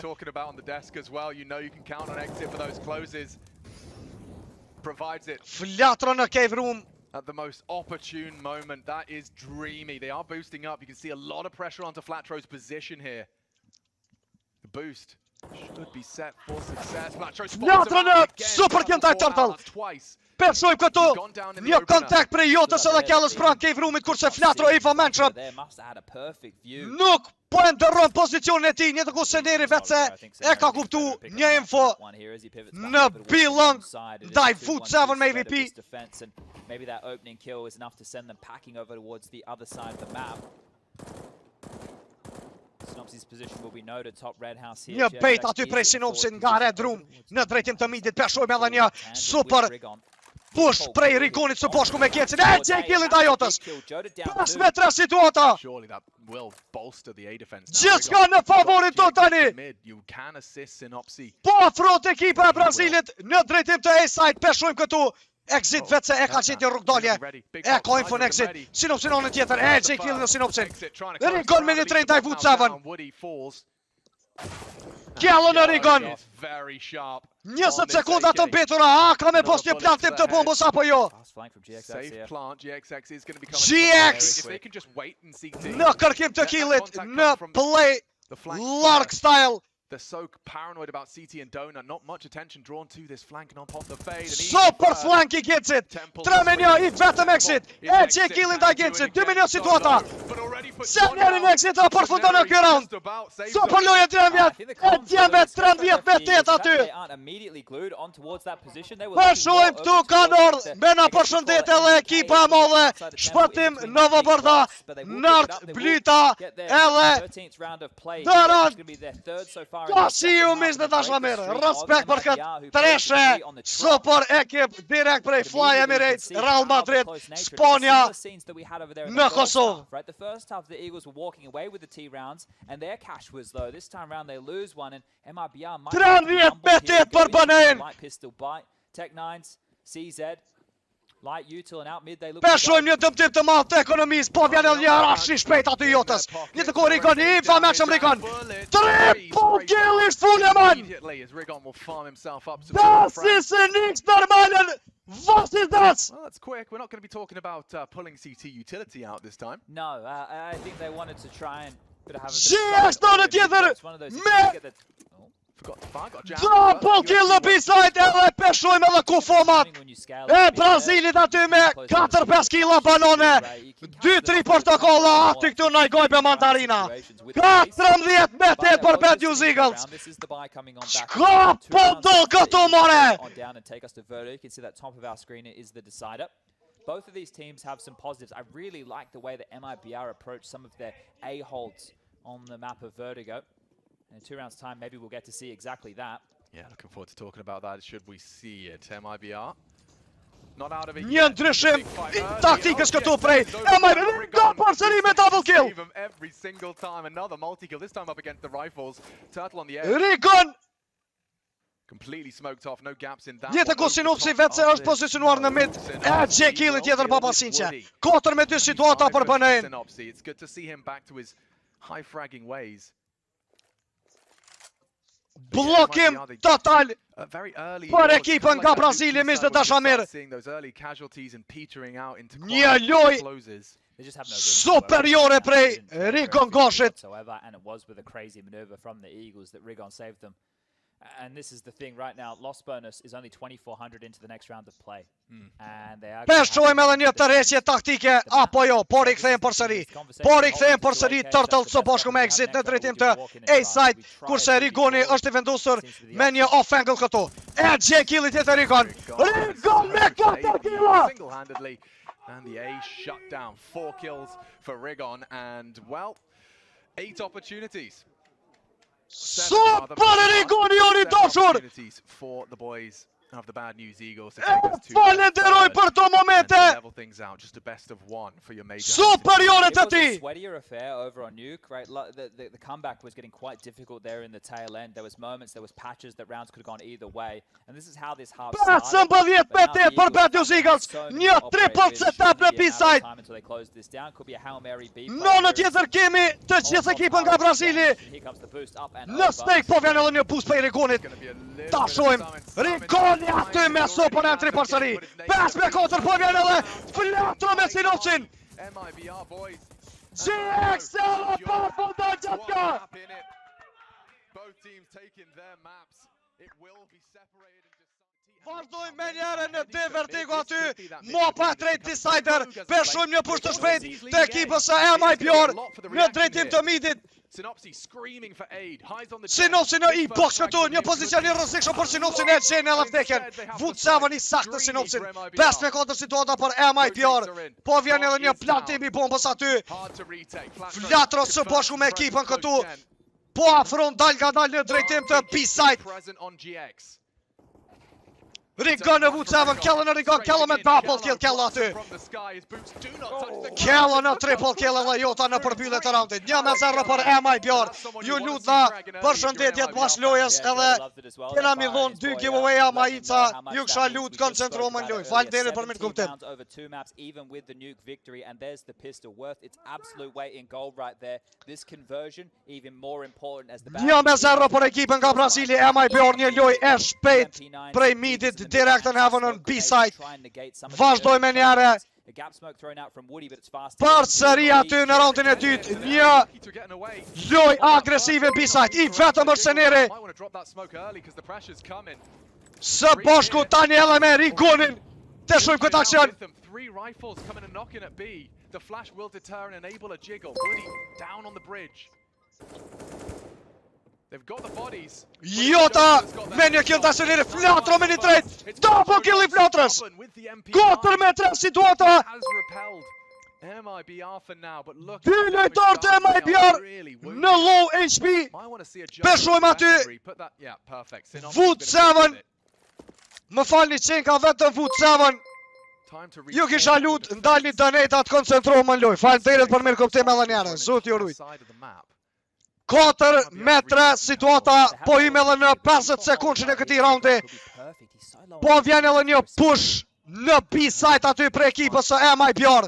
provides it Flatron në cave room. at the most opportune moment. That is dreamy. They are boosting up. You can see a lot of pressure onto Flatro's position here. The boost should be set for success. Flatro spots him out again. Super këntaj turtle. Twice. Persojmë këtu një kontakt prej jotës edhe kjallës pranë cave roomit kurse Flatro i vëmendshëm nuk po e ndërron pozicionin e tij, një të kuseneri vetë se e ka kuptu një info në B-long ndaj Foot 7 me AVP. Maybe that opening kill is enough to send them packing over towards the other side of the map. Synopsis position will be noted, top red house here. Një bejt aty prej Synopsin nga Red Room në drejtim të midit, peshojmë edhe një super push prej Rigonit së bashku me Kjecin. E që e killin të ajotës. 5 metra situata. Gjithka në favorit të tani. Po afrot ekipa e Brazilit në drejtim të A-side. Peshojmë këtu. Exit vetë se e ka qenë një rrugdalje. E ka info në exit. Synopsin onë tjetër. E që i killin në Synopsin. Rigon me një trejnë taj Foot 7. Kjellë në Rigon. 20 sekunda të mbetura. A ka me pos një plantim të bombës apo jo? GX në kërkim të killit në play lark style. They're so paranoid about CT and Donut, not much attention drawn to this flank and on pop the fade. Super flank I gets it. 3 minja I vetëm exit. E që killin da gets it. 2 minja situata. Se njerin exit a përfundon në kjo round. Super loje 13. E djemve 13 me 8 aty. Përshojmë këtu ka nord. Bena përshëndet edhe ekipa e modhe. Shpëtim Novo Borda. Nart Blyta. Edhe Dëran. Ka si ju mis në dashamirë, respekt për këtë treshe, super ekip direkt prej Fly Emirates, Real Madrid, Spania, në Kosovë. The first half the Eagles were walking away with the T rounds and their cash was low. This time round they lose one and MIBR might 13 për Banen. Light pistol bite, Tech 9s, CZ. Light util and out mid they look. Peshojmë një dëmtim të madh të ekonomisë, po vjen edhe një arash I shpejt aty jotës. Një të kohë Rigon I famshëm Rigon. Triple kill is full man. Das is niks normalen. What is that? Well, that's quick. We're not going to be talking about pulling CT utility out this time. No, I think they wanted to try and have a GX në tjetër me double kill në B-side edhe peshojmë edhe kufomat. E Brazilit aty me 4-5 killa banone. 2-3 portokolla aty këtu në gojbe mandarina. 14 me 8 për Bad News Eagles. Shka po do këtu more. Both of these teams have some positives. I really like the way that MIBR approached some of their A-holds on the map of Vertigo. In 2 rounds' time, maybe we'll get to see exactly that. Yeah, looking forward to talking about that. Should we see it? MIBR not out of it. Një ndryshim taktikës këtu prej MIBR. Ka përsëri me double kill. Every single time, another multi-kill. This time up against the rifles. Turtle on the air. Rigon. Completely smoked off. No gaps in that. Një të Synopsi vetë se është pozicionuar në mid. E që killit tjetër papasinqe. 4 me 2 situata për Banen. It's good to see him back to his high fragging ways. Blokim total për ekipën nga Brazili mis të dashamir. Një loj superiore prej Rigon Goshit. And it was with a crazy maneuver from the Eagles that Rigon saved them. And this is the thing right now, loss bonus is only 2,400 into the next round of play. And they are Peshojmë edhe një tërheqje taktike apo jo, por I kthehen përsëri. Por I kthehen përsëri Turtle së bashku me exit në drejtim të A-side, kurse Rigoni është I vendosur me një off-angle këtu. E gje killit tjetër Rigon. Rigon me 4 killa! Single-handedly. And the A shut down. 4 kills for Rigon and, well, 8 opportunities. Super Rigoni joni dashur! For the boys of the Bad News Eagles to take us to falenderoj për to momente! level things out. Just a best of 1 for your major. Superiore të ti! It was a sweatier affair over on Nuke, right? The comeback was getting quite difficult there in the tail end. There was moments, there was patches that rounds could have gone either way. And this is how this half started. 15 me 8 për Bad News Eagles. Një triple setup në B-side. Në në tjetër kemi të gjithë ekipën nga Brazili. Në stake po vjen edhe një boost për Rigonit. Ta shojmë. Rigon Dali aty me sopën e 3 përsëri. 5-4 po vjen edhe flatro me Sinopsin. MIBR boys. GX edhe përfundon gjatë ka. Both teams taking their maps. It will be separated into Vazhdojmë me njëre në D vertigo aty, mapa drejt Decider, peshojmë një push të shpejt të ekipës së MIBR në drejtim të midit. Sinopsi në i-box këtu, një pozicion i rrezikshëm për Sinopsin e qenë edhe vdekjen. Vut-7 i saktë Sinopsin, 5-4 situata për MIBR, po vjen edhe një plantim i bombës aty. Flatro së bashku me ekipën këtu, po afron dal nga dal në drejtim të B-side. Rigon në Vut-7, Kello në Rigon, Kello me double kill, Kello aty. Kello në triple kill edhe Jota në përbyllje të raundit. 1-0 për MIBR. Ju lutna për shëndetjet mas lojës edhe kena mi dhonë 2 giveaway-a Majica. Ju kësha lutë koncentro më në lojë. Falënderit për mirë kuptim. 1-0 për ekipën nga Brazili, MIBR një lojë e shpejt prej midit direkt në heaven on B-side. Vazhdoj me njëre për sëri aty në raundin e dytë. Një loj agresive B-side i vetëm mërseneri së bashku tani edhe me Rigonin të shumë këtë aksion. Jota me një kill të aseniri, Flatro me një drejt, double kill i Flatrës, 4-3 situata. Dy lojtar të MIBR në low HP, peshojmë aty, Vut-7, më falni qenë ka vetëm Vut-7, ju kisha lutë ndalni donatat koncentrohë më në loj, falënderit për mirë kuptim edhe njëre, zot ju rujt. 4-3 situata, po ime edhe në 50 sekundën e këtij raundi. Po vjen edhe një push në B-side aty për ekipës së MIBR.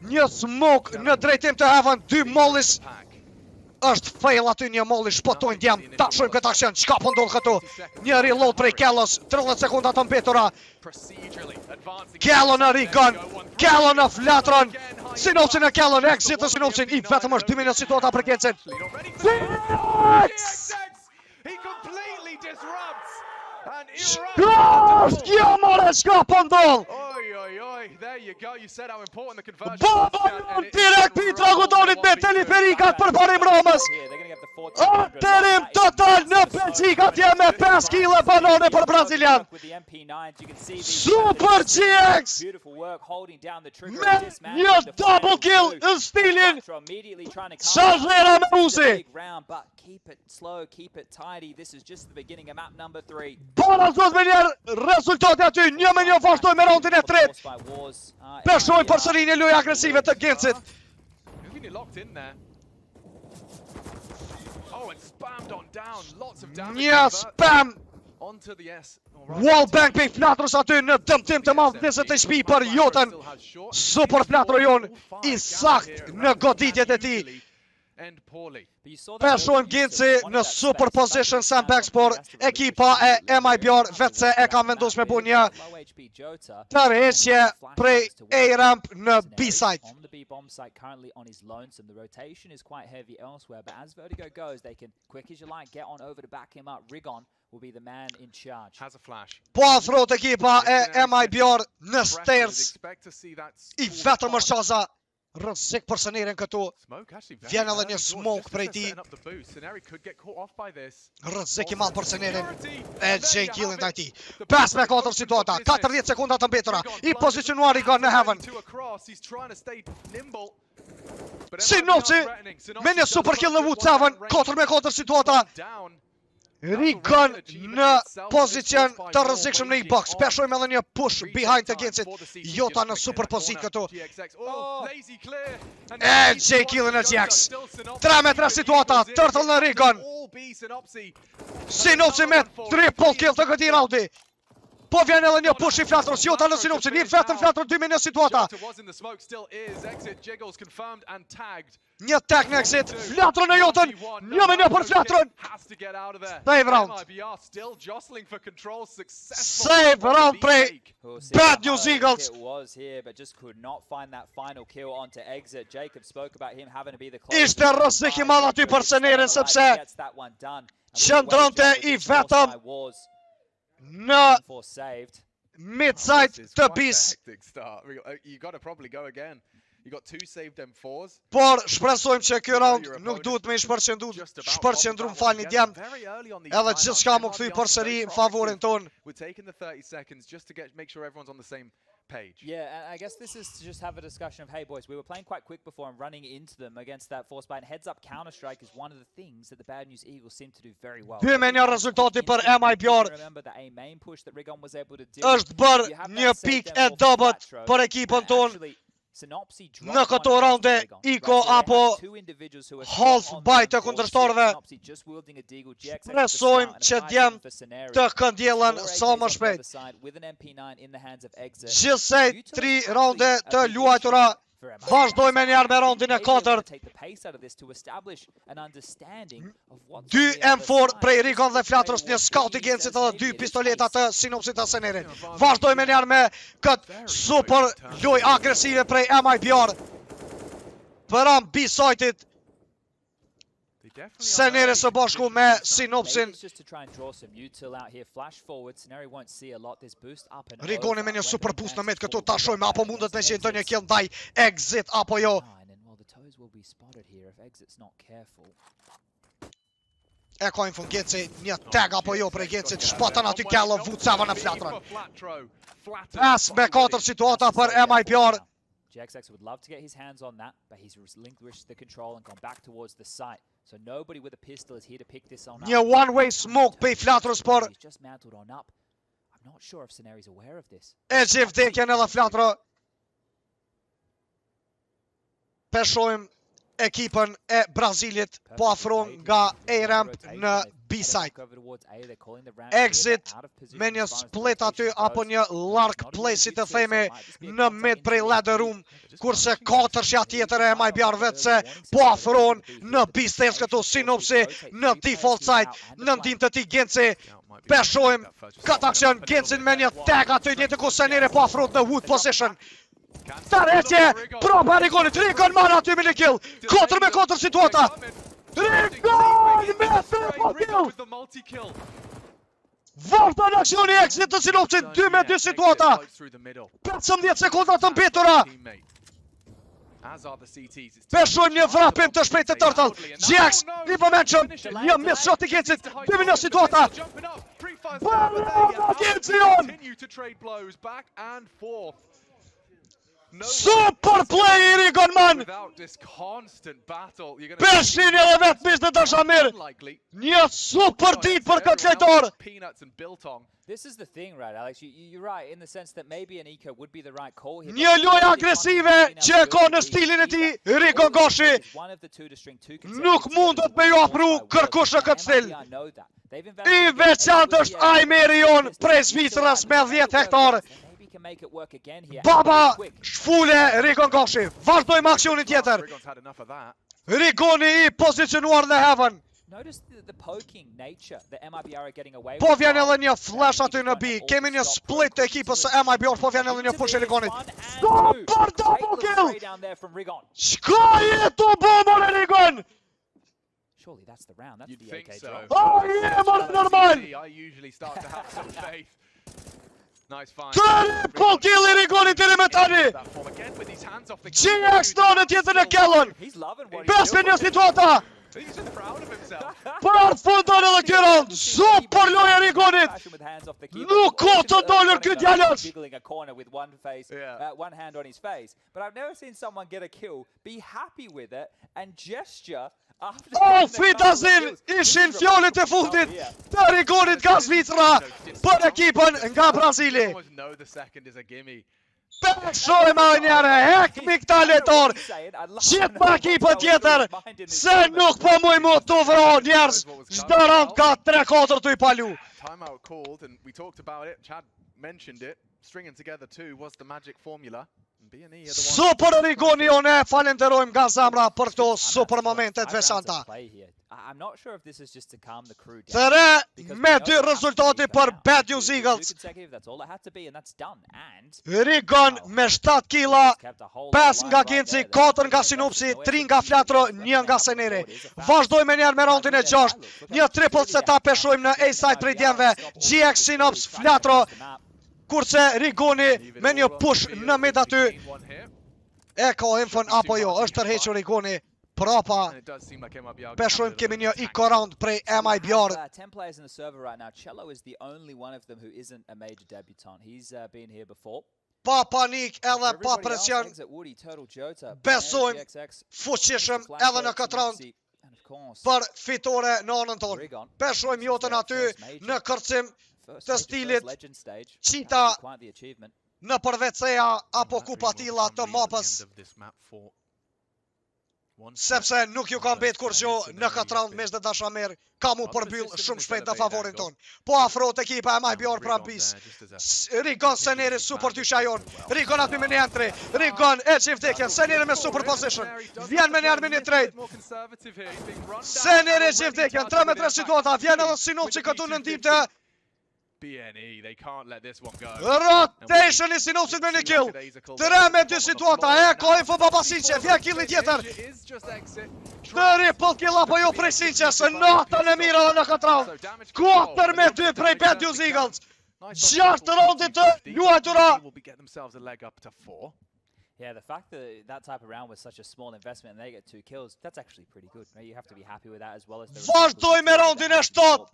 Një smoke në drejtim të heaven, 2 mollis. Është fail aty një molli, shpotojnë djem, ta shojmë këtë aksion, qka po ndodh këtu? Një reload prej Kellos, 30 sekunda të mbetura. Kello në Rigon, Kello në Flatron, Sinopsin e Kello në exit të Sinopsin, i vetëm është 2 minutë situata për Kencin. Shka more, shka po ndodh? Baba direkt pi Dragodonit me teleferikat për parim Romës. Atërim total në Belgjik atje me 5 kg banane për Brazilian. Super GX me një double kill në stilin Shazera me Uzi. Para zot me njerë rezultate aty, 1-1 vazhdoj me raundin e tret. Peshojnë për sëri një lojë agresive të Gencit. Një spam wallbang për Flatrus aty në dëmtim të madh 20 HP për Jotën. Super Flatro jon i sakt në goditjet e tij. Peshojmë Genci në super position sandbags, por ekipa e MIBR vetë se e ka vendosur me bu një tërheqje prej A-ramp në B-side. Po afrohet ekipa e MIBR në stairs, i vetëm është qaza. Rëzik për sënirin këtu, vjen edhe një smoke prej ti. Rëzik i madh për sënirin e Jane Killin të ti. 5-4 situata, 40 sekunda të mbetura, i pozicionuar Rigon në heaven. Sinopsi me një super kill në Vut-7, 4-4 situata. Rigon në pozicion të rrezikshëm në i-box. Peshojmë edhe një push behind të Gencit. Jota në super pozit këtu. E J Killin e GX. 3-3 situata, Turtle në Rigon. Sinopsi me triple kill të këtij raundi. Po vjen edhe një push I Flatrës, Jota në sinopsin, I vetëm Flatrën 2 me një situata. Një tag në exit, Flatrën në Jotën, 1-1 për Flatrën. Save round. Save round prej Bad News Eagles. Ishte rrezik I madh aty për Senerin sepse qëndronte I vetëm në mid-side të bis. Por shpresojmë që ky round nuk duhet me I shpërqendru më falni djem. Edhe gjithçka më kthy përsëri në favorin ton. Yeah, and I guess this is to just have a discussion of, hey boys, we were playing quite quick before and running into them against that force buy, and heads-up counter-strike is one of the things that the Bad News Eagles seem to do very well. 2-1 rezultati për MIBR. Është bërë një pik e dobët për ekipën ton. Në këto raunde, Iko apo half bite të kundërshtarëve. Presojmë që djem të këndjellën sa më shpejt. Gjithsej 3 raunde të luajtura. Vazhdojmë njerë me raundin e 4. 2 M4 prej Rigon dhe Flatrës, një scout I Gencit edhe 2 pistoleta të sinopsit të Senerit. Vazhdojmë njerë me këtë super loj agresive prej MIBR. Për B-site-it Seneri së bashku me sinopsin. Rigoni me një super boost në met këtu tashojme apo mundet me qenë të një kill ndaj exit apo jo. E ka info Genci, një tag apo jo për Gencit, shpatën aty kello vucava në Flatrën. 5-4 situata për MIBR. GXX would love to get his hands on that, but he's relinquished the control and gone back towards the site. So nobody with a pistol is here to pick this on up. Një one-way smoke pe Flatrës por He's just mantled on up. I'm not sure if Seneri's aware of this. e gjithdekjen edhe Flatrë. Peshojmë ekipën e Brazilit po afron nga A-ramp në B-side. Exit me një split aty apo një lark play si të themi në mid prej ladder room, kurse 4 shja tjetër e MIBR vetë se po afron në B-stage këtu sinopsi në default side në ndim të ti Genci. Peshojmë këtë aksion Gencin me një tag aty një të kusenire po afron në wood position. Taretje, proba Rigonit, Rigon marrë aty me një kill, 4-4 situata. Rigon me 3 kill. Vazhdo në aksioni exit të sinopsit, 2-2 situata. 15 sekonda të mbetura. Peshojmë një vrapim të shpejt të tërtëll. GX, një momentum, një miss shot I Gencit, 2-1 situata. Bravo Gencion! Super play I Rigon man! Peshin edhe vetë mishtë të Shamir! Një super dit për këtë lejtor! This is the thing, right, Alex? You're right in the sense that maybe an eco would be the right call here. Një loj agresive që ka në stilin e ti, Rigon Goshi. Nuk mundet me ju apru kërkush në këtë stil. I veçantë është Ajmerion prej Zvicrës me 10 hektar. Baba shfule Rigon Goshi. Vazhdojmë aksionin tjetër. Rigoni I pozicionuar në heaven. Po vjen edhe një flash aty në B. Kemi një split të ekipës së MIBR, po vjen edhe një push I Rigonit. Super double kill! Çka jetu bomon e Rigon? Jemër normal! Triple kill I Rigonit të rimetani! GX në tjetër në kellën! 5-1 situata! Për fundon edhe kjo round, super loja Rigonit! Nuk ko të dollër këtë djallës! Fitazin ishin fjallet e fundit të Rigonit nga Zvicra për ekipën nga Brazili. Peshojmë a njëre, hekmi këta letor, qitë pa ekipën tjetër, se nuk po muj mu të vro njerës, çdo round ka 3-4 të I palu. mentioned it. Stringing together two was the magic formula. Super Rigoni o ne falenderojmë nga zemra për këto super momente të veçanta. I'm not sure if this is just to calm the crew down. Të re me dy rezultati për Bad News Eagles. That's all it had to be, and that's done. And Rigon me 7 kila, 5 nga Ginci, 4 nga Sinupsi, 3 nga Flatro, 1 nga Seneri. Vazhdojmë njerë me raundin e 6. Një triple setup e shojmë në A-side prej djemve. GX, Sinops, Flatro. Kurse Rigoni me një push në mid aty. E ka infon apo jo, është tërhequr Rigoni. Prapa, peshojmë kemi një eco round prej MIBR. 10 players in the server right now. Cello is the only one of them who isn't a major debutant. He's been here before. Pa panik edhe pa presion. Besojmë fuqishëm edhe në këtë round për fitore në anën tonë. Peshojmë jotën aty në kërcim të stilit qita në përveceja apo kupatila të mapës. Sepse nuk ju kam bet kur gjo në këtë round mes dhe dashamer, ka mu përbyll shumë shpejt në favorin ton. Po afrot ekipa MIBR prampis. Rigon Seneri super ty shajon. Rigon aty me një entry. Rigon e qiftekjen. Seneri me super position. Vjen me një armi një trade. Seneri qiftekjen. 3-3 situata. Vjen edhe Sinopci këtu në ndim të BNE, they can't let this one go. Rotation i Sinopsit me një kill. 3-2 situata. E ka info Babasice. Vjen killi tjetër. Triple kill apo jo prej Sinqes. Natën e mira dhe në këtë round. 4-2 prej Bad News Eagles. 6 roundit të luajtura. Yeah, the fact that that type of round was such a small investment and they get 2 kills, that's actually pretty good. You have to be happy with that as well as vazhdoj me roundin e 7.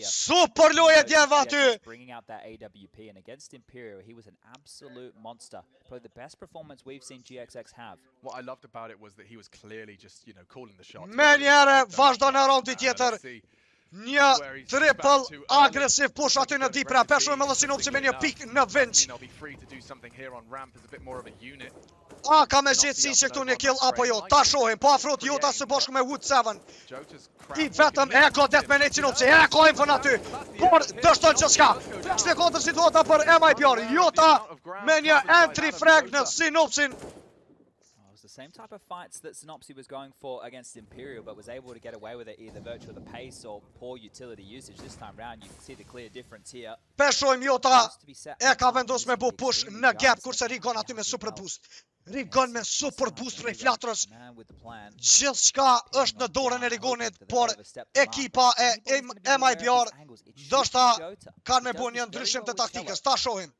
Super loje djeva aty. Bringing out that AWP and against Imperial, he was an absolute monster. Probably the best performance we've seen GXX have. What I loved about it was that he was clearly just, you know, calling the shots. Me njëre vazhdo në roundin tjetër. Një triple agresiv push aty në dipra. Peshojmë edhe Sinopci me një pik në vinç. A ka me gjithë si që këtu një kill apo jo. Ta shohim, po afrot Jota së bashku me Wood 7. I vetëm e ka det me nejtë Sinopci. E ka infon aty. Por dështon që s'ka. 4 situata për MIBR. Jota me një entry frag në Sinopcin. The same type of fights that Sinopsi was going for against Imperial, but was able to get away with it either virtue of the pace or poor utility usage. This time round, you can see the clear difference here. Peshojmë Jota e ka vendos me bu push në gap, kurse Rigon aty me super boost. Rigon me super boost prej Flatrës. Gjithë shka është në dorën e Rigonit, por ekipa e MIBR dështa kanë me bu një ndryshim të taktikës. Ta shohim.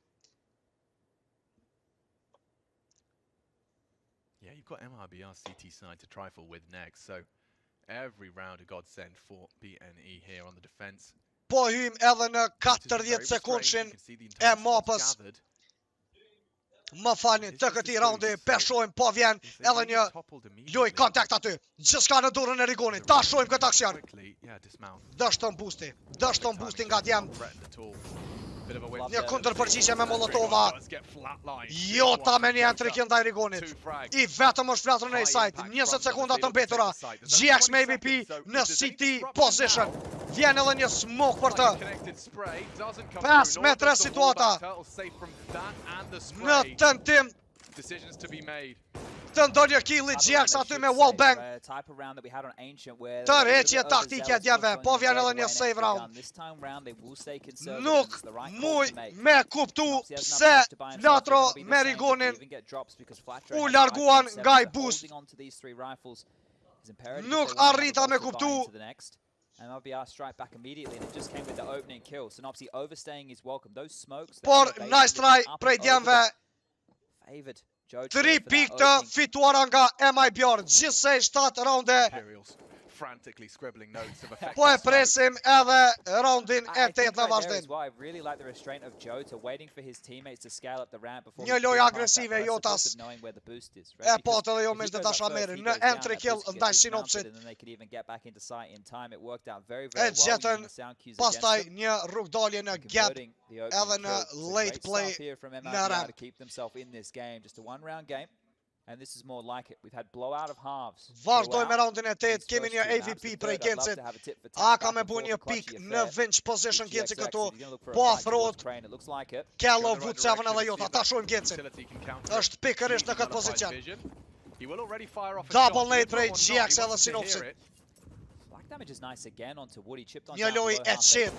You've got MIBR CT side to trifle with next, so every round a godsend for BNE here on the defense. Po hym edhe në 40 sekundëshin e mapës. Më falni të këti raundi, peshojmë, po vjen edhe një loj kontakt aty. Gjithçka në dorën e Rigonit, ta shojmë këtë aksion. Dështon boosti nga djem. Një kundër përgjigje me Molotova. Jota me një entry kill ndaj Rigonit. I vetëm është Flatrën në A-side. 20 sekunda të mbetura. GX me AVP në CT position. Vjen edhe një smoke për të. 5 metra situata. Në tentim të ndonjë killi GX aty me wallbang. Të reqje taktike djeve, po vjen edhe një save round. Nuk muj me kuptu pse Flatro me Rigonin u larguan nga I boost. Nuk arrita me kuptu. MIBR strike back immediately and it just came with the opening kill. Sinopsi overstaying his welcome. Those smokes. Por nice try prej djemve. Favored. 3 pikë të fituara nga MIBR, gjithsej 7 raunde. Po e presim edhe raundin e 8 në vazhdim. Një loj agresive Jotas. E pot edhe jo mes dhe dashameri në entry kill ndaj Sinopsit. E gjetën pastaj një rrugdalje në gap edhe në late play në ramp. And this is more like it. We've had blowout of halves. Vazhdoj me raundin e 8, kemi një AVP prej Gencit. A ka me bu një pik në vinç position Genci këtu, po afrohet Kello Vucevan edhe Jota. Ta shojmë Gencin. Është pikërisht në këtë pozicion. Double nade prej GX edhe Sinopsit. Një loj e qit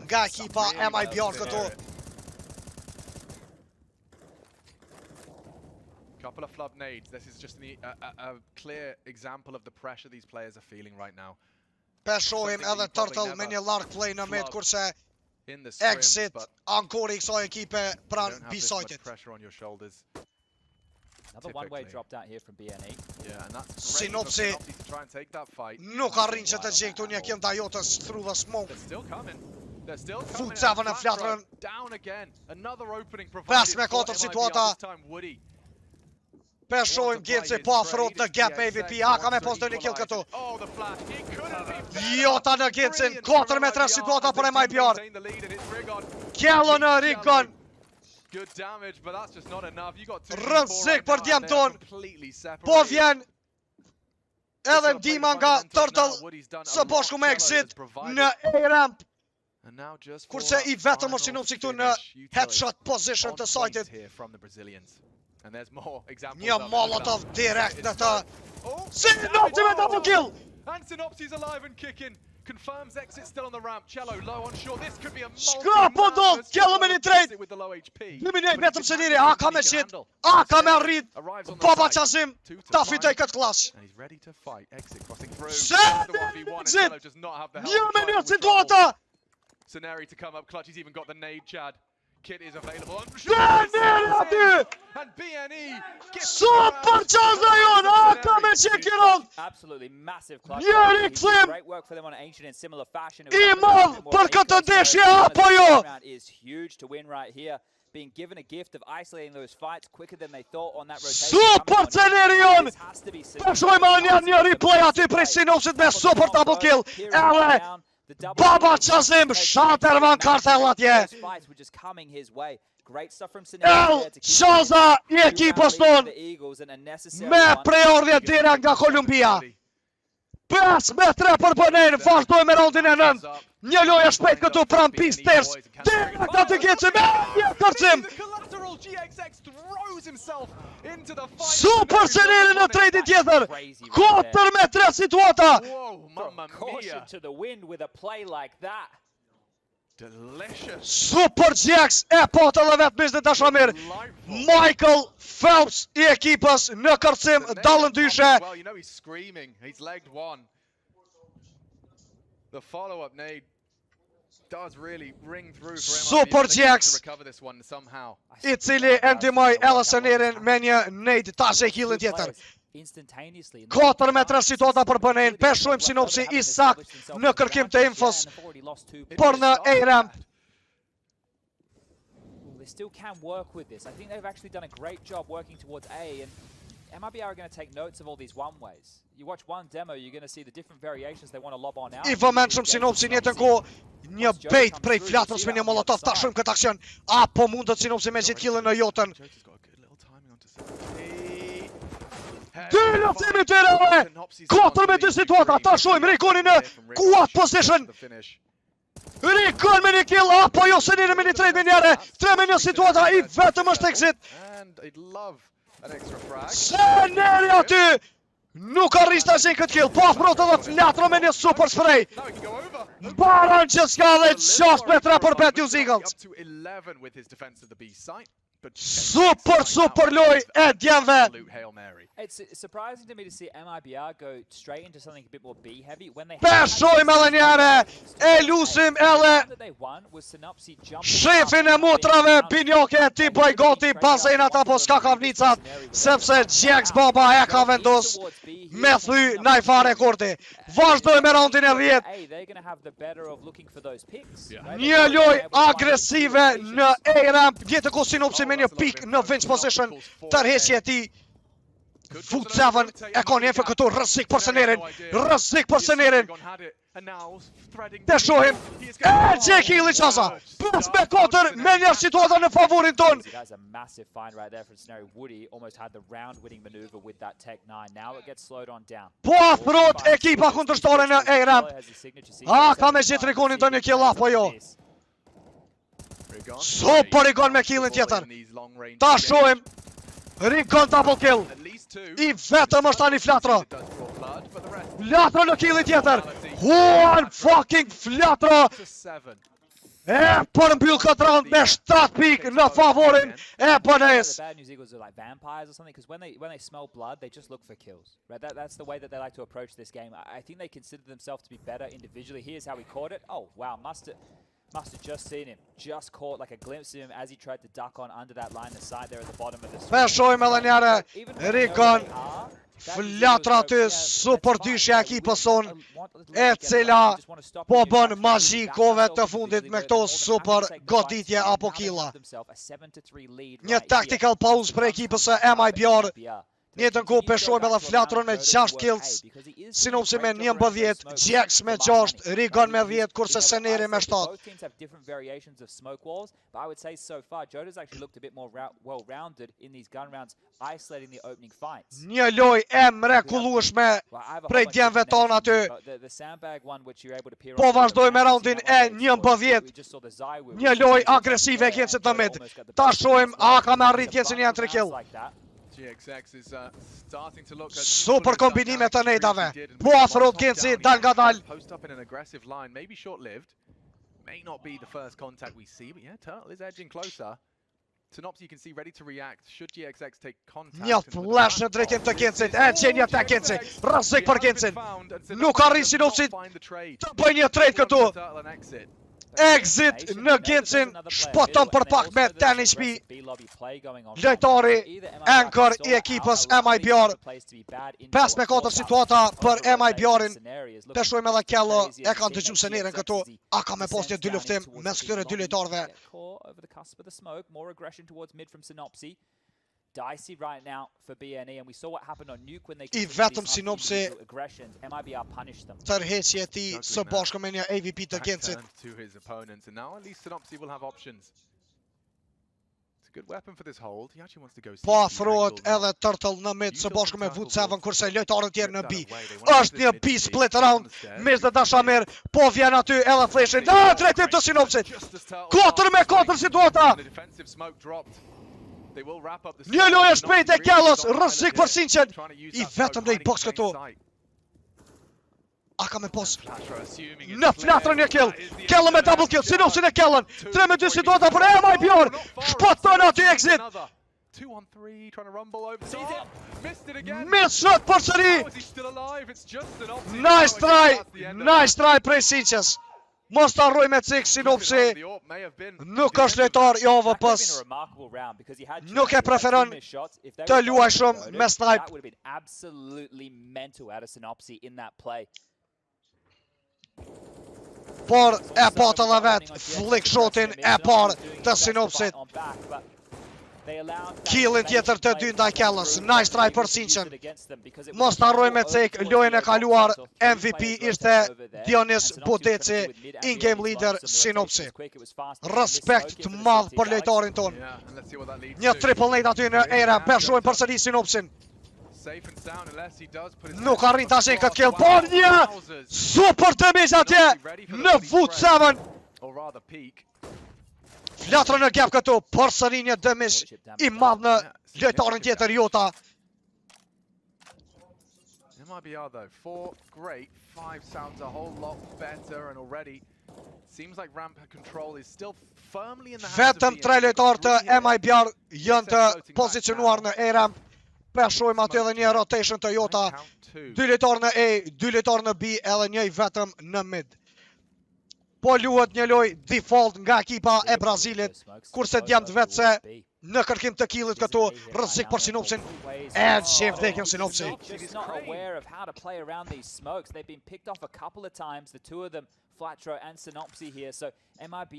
nga ekipa MIBR këtu. Couple of flub nades. This is just a clear example of the pressure these players are feeling right now. Peshohim edhe Turtle me një lark play në mid, kurse exit ankori i kësaj ekipe pran B-side-it. Another one-way dropped out here from BNE. Yeah, and that's Sinopsi nuk arrin që të gjej këtu një kill nda Jotës through the smoke. Vucevan e flatrën. 5-4 situata. Peshojmë Genci po afrot në gap me AVP. A ka me pos një kill këtu. Jota në Gencin. 4 metra situata për MIBR. Kello në Rigon. Rëndësik për djem ton. Po vjen edhe ndima nga Turtle së bashku me exit në A-ramp. Kurse i vetëm është Sinopsi këtu në headshot position të sajtit. Një molotov direkt në të Sinopsi me double kill! And Sinopsi's alive and kicking. Confirms exit still on the ramp. Cello low on shore. This could be a Shka po do, Kello me një trade. Në minejt vetëm se njëri, a ka me shit, a ka me rrit. Baba Qazim, ta fitoj këtë klash. Se exit, një minut situata. Scenario to come up clutch. He's even got the nade, Chad. Kit is available. And BNE Super Qazda jon, a ka me qekiron. Absolutely massive clutch. Njeri klim Great work for them on ancient in similar fashion. I madh për këtë deshje apo jo. Is huge to win right here. Being given a gift of isolating those fights quicker than they thought on that rotation. Super Cenerion. Peshojmë një replay aty prej Sinopsit me super double kill. Ele Baba Qazim, Shaterman kartel atje. El Qazda I ekipës ton me preordhje direkt nga Kolumbia. 5-3 për bënen, vazhdoj me raundin e 9. Një lojë shpejt këtu pran pis ters. Direkt aty Genci me një kërcim. Super Ceneri në trade tjetër. 4-3 situata. Caution to the wind with a play like that. Super GX e potë dhe vetë mishtë të Shamir. Michael Phelps I ekipës në kërcim dalën dyshe. Well, you know he's screaming. He's legged one. The follow-up nade does really ring through for Super GX to recover this one somehow. I cili ndihmoi Ellison me një nade tash e killin tjetër. 4 metra situata për bënen, peshojmë Sinopsi I sakt në kërkim të infos por në A-ramp. They still can work with this. I think they've actually done a great job working towards A, and MIBR are going to take notes of all these one-ways. You watch one demo, you're going to see the different variations they want to lob on out. I vëmendshëm Sinopsi njëtën kohë një bait prej flatrës me një molotov, ta shojmë këtë aksion. Apo mundet Sinopsi me gjithë killin në Jotën. Dy luftimi të rëve, 4-2 situata, ta shojmë Rikoni në kuat position. Rikon me një kill, apo jo se njëri me një trade me njëre, 3-1 situata, I vetëm është exit. Se njëri aty, nuk arrisht të gjenë këtë kill, po afrot edhe flatro me një super spray. Baran që s'ka dhe 6 metra për Bad News Eagles. Super loj e djemve. It's surprising to me to see MIBR go straight into something a bit more B heavy when they Peshojmë edhe njëre, e lusim edhe shefin e mutrave, Binjoke ti bëj goti bazenat apo s'ka kavnicat, sepse Jax Baba e ka vendos me thy najfare kurti. Vazhdoj me raundin e 10. Një loj agresive në A-ramp, vjetë ku Sinopsi me një pik në vinç position, tërheqje ti Foot 7 e ka një këtu rrezik për Sënerin. Rrezik për Sënerin. Te shohim. Jackie Liçasa. 5-4 me një situata në favorin ton. That's a massive find right there for Scenario. Woody almost had the round-winning maneuver with that Tech 9. Now it gets slowed on down. Po afrohet ekipa kundërshtare në A-Ramp. Ka me gjithë Rigonin të një kill apo jo? Super Rigon me killin tjetër. Ta shohim. Rigon double kill. I vetëm është tani Flatra. Flatra në killin tjetër. One fucking Flatra. E përmbyll këtë round me 7 pikë në favorin e BNS. The bad news Eagles are like vampires or something because when they smell blood, they just look for kills. Right? That's the way that they like to approach this game. I think they consider themselves to be better individually. Here's how he caught it. Oh wow, must have just seen him. Just caught like a glimpse of him as he tried to duck on under that line of sight there at the bottom of the screen. Peshojmë edhe njëre Rigon. Flatra ty super dyshja ekipës son e cila po bën magji kove të fundit me këto super goditje apo killa. Një tactical pause për ekipës e MIBR. Njëtën ku peshojmë edhe Flatrën me 6 kills, Sinopsi me 11, Jax me 6, Rigon me 10, kurse Seneri me 7. Both teams have different variations of smoke walls, but I would say so far, Joda's actually looked a bit more well-rounded in these gun rounds, isolating the opening fights. Një loj e mrekullueshme prej djemve ton aty. Po vazhdoj me roundin e 11, një loj agresive Gensit në mid. Ta shojmë a ka me arrit Gensin një 3 kill. Super kombinime të nedave. Po afrot Gensi dal nga dal. Post up in an aggressive line, maybe short-lived. May not be the first contact we see, but yeah, Turtle is edging closer. Synopsis you can see ready to react. Should GXX take contact? Një flash në drejtim të Gensit. E qenja të Gensi. Rrezik për Gensin. Nuk arrin Synopsit të bëj një trade këtu. Exit në Gensin, shpoton për pak me 10 HP. Lojtari anchor i ekipës MIBR. 5-4 situata për MIBR-in. Peshojmë edhe Kello e ka dëgju Senerin këtu. A ka me post një dy luftim mes këtyre dy lojtarëve. Dicey right now for BNE, and we saw what happened on Nuke when they I vetëm Sinopsi MIBR punished them. Tërheqje e tij së bashku me një AVP të Gensit. To his opponents, and now at least Synopsis will have options. It's a good weapon for this hold. He actually wants to go. Po afrohet edhe Turtle në mid së bashku me Wood 7 kurse lojtarët tjerë në B. Është një B split round mes të Dashamer, po vjen aty edhe flashin. Drejtim të Synopsit. 4-4 situata. Një lojë shpejt e Kellos, rrezik për Sinqen. I vetëm në i box këtu. A ka me pos në Flatrën një kill. Kello me double kill, Sinopsin e Kellon. 3-2 situata për MIBR. Shpoton aty exit. 2-on-3 trying to rumble over the top. Missed it again. Miss shot për sëri. How is he still alive? It's just Synopsis. Nice try prej Sinqes. Mos të arroj me cik Sinopsi. Nuk është lojtar i OVP-s. Nuk e preferon të luaj shumë me snipe. Por e pat edhe vet flick shotin e par të Sinopsit. Killin tjetër të dy ndaj Kellos. Nice try për Sinqen. Mos të arroj me cek, lojën e kaluar MVP ishte Dionis Budeci, in-game leader Sinopsi. Respekt të madh për lojtarin ton. Një triple nade aty në era, peshojnë për sëri Sinopsin. Nuk arrin tash këtë kill, por një super damage atje në Wood 7. Flatra në gap këtu, por sëri një dëmish i madh në lojtarin tjetër Jota. MIBR though, 4 great, 5 sounds a whole lot better and already seems like ramp control is still firmly in the hands of Vetëm 3 lojtarë të MIBR janë të pozicionuar në A-ramp. Peshojmë aty edhe një rotation të Jota. 2 lojtarë në A, 2 lojtarë në B, edhe një vetëm në mid. Po luhet një loj default nga ekipa e Brazilit, kurse djemt vetë se në kërkim të killit këtu, rrezik për Sinopsin, e qef dhekën Sinopsi.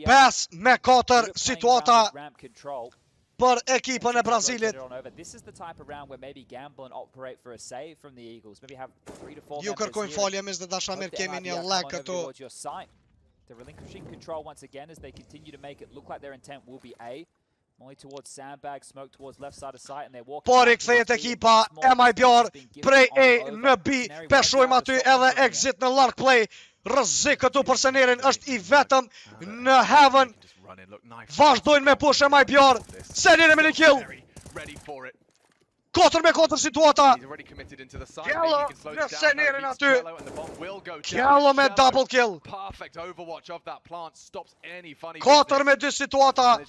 Pes me 4 situata për ekipën e Brazilit. This is the type of round where maybe gamble and operate for a save from the Eagles. Maybe have 3 to 4 Ju kërkojnë falje mes dhe Dashamir, kemi një lag këtu. They're relinquishing control once again as they continue to make it look like their intent will be A. Only towards sandbag, smoke towards left side of sight, and they're walking. Por I kthehet ekipa MIBR prej A në B. Peshojmë aty edhe exit në larg play. Rrezik këtu për Senerin është I vetëm në heaven. Vazhdojnë me push MIBR. Seneri me një kill. 4-4 situata. Kjello në Senerin aty. Kjello me double kill. 4-2 situata.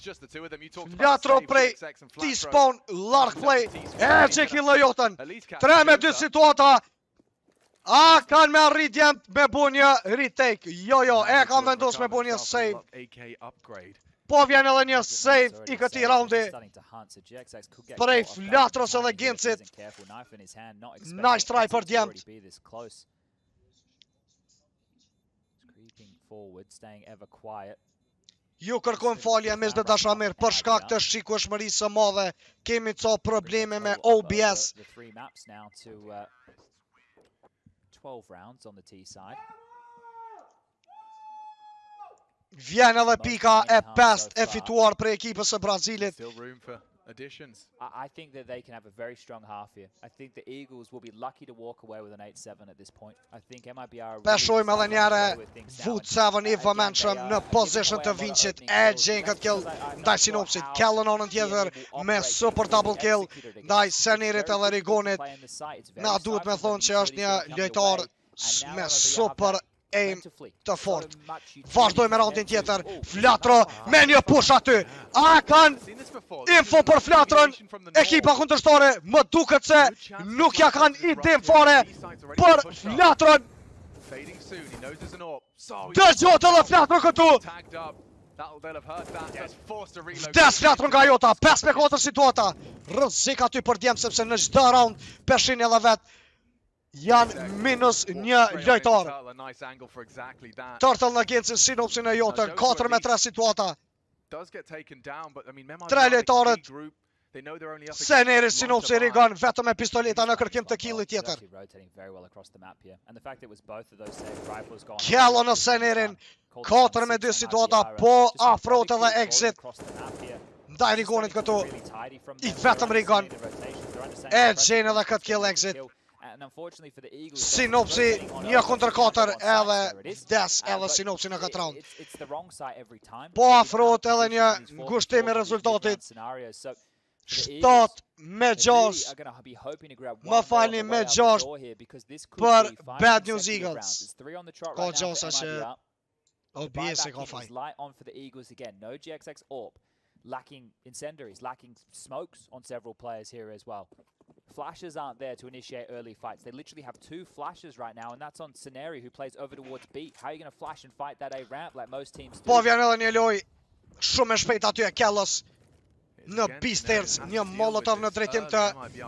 Flatro prej T-spawn, larg play. E që killë jotën. 3-2 situata. A kanë me arritjen me bu një retake. Jo, e kanë vendos me bu një save. Po vjen edhe një save I këtij raundi prej Flatros edhe Gincit. Nice try për djemt. Ju kërkojmë falje mes dhe Dashamir për shkak të shikueshmërisë së madhe. Kemi ca probleme me OBS. 12 rounds on the T side. Vjen edhe pika e 5 e fituar për ekipës së Brazilit. I think that they can have a very strong half here. I think the Eagles will be lucky to walk away with an 8-7 at this point. I think MIBR Peshojmë edhe njëre Food 7 I vëmendshëm në position të Vincit. E gjen këtë kill ndaj Sinopsit. Kellën anën tjetër me super double kill ndaj Senerit edhe Rigonit. Na duhet me thonë që është një lojtar me super aim të fort. Vazhdoj me raundin tjetër. Flatro me një push aty. A kanë info për Flatron. Ekipa kundërshtare më duket se nuk ja kanë idem fare për Flatron. Dëgjot edhe Flatron këtu. Vdes Flatron nga jota. 5-4 situata. Rrezik aty për djem sepse në çdo round peshin edhe vet. Janë minus një lojtar. Turtle në Gincin, Sinopsin e jotën, 4-3 situata. 3 lojtarët, Seneri, Sinopsi, Rigon, vetëm me pistoleta në kërkim të killit tjetër. Kjello në Senerin, 4-2 situata, po afrot edhe exit. Ndaj Rigonit këtu, I vetëm Rigon. E gjenë edhe këtë kill exit. Sinopsi 1-4 edhe des edhe Sinopsi në këtë round. Po afrot edhe një ngushtim I rezultatit. 7-6. Më falni me 6 për Bad News Eagles. Ka gjosa që OBS e ka faj. Lacking incendiaries, lacking smokes on several players here as well. Flashes aren't there to initiate early fights. They literally have 2 flashes right now, and that's on Seneri, who plays over towards B. How are you going to flash and fight that A ramp like most teams do? Po vjen edhe një loj shumë e shpejt aty e Kellos në B-stairs, një molotov në drejtim të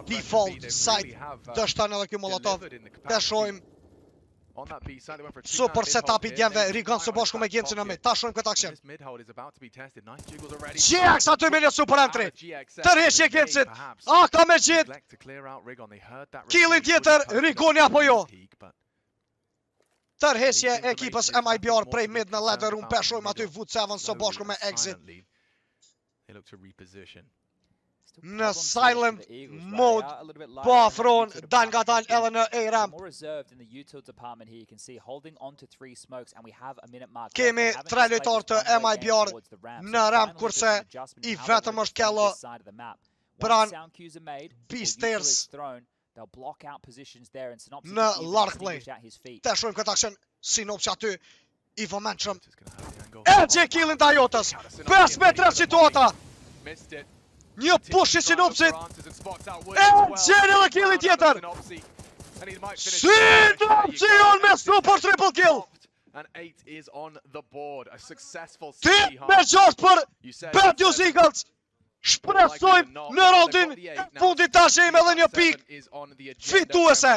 default side. Dështan edhe kjo molotov. Peshojmë super setup I djemve, Rigon së bashku me Gincin në mid. Ta shojmë këtë aksion. GX aty me një super entry. Tërheqje Gincit. A ka me gjit. Killin tjetër, Rigoni apo jo. Tërheqje ekipës MIBR prej mid në ladder room. Peshojmë aty Food 7 së bashku me exit. Në silent mode po afron dal nga dal edhe në A-ramp. Kemi 3 lojtar të MIBR në ramp kurse I vetëm është Kjello pran B-stairs në larg play. Te shojmë këtë aksion Sinopsi aty I vëmendshëm. E gje killin të ajotës. 5-3 situata. Një push I Sinopsit. E gjenë edhe killi tjetër. Sinopsi on me super triple kill. 8-6 për Bad News Eagles. Shpresojmë në raundin fundit ta gjejmë edhe një pikë fituese.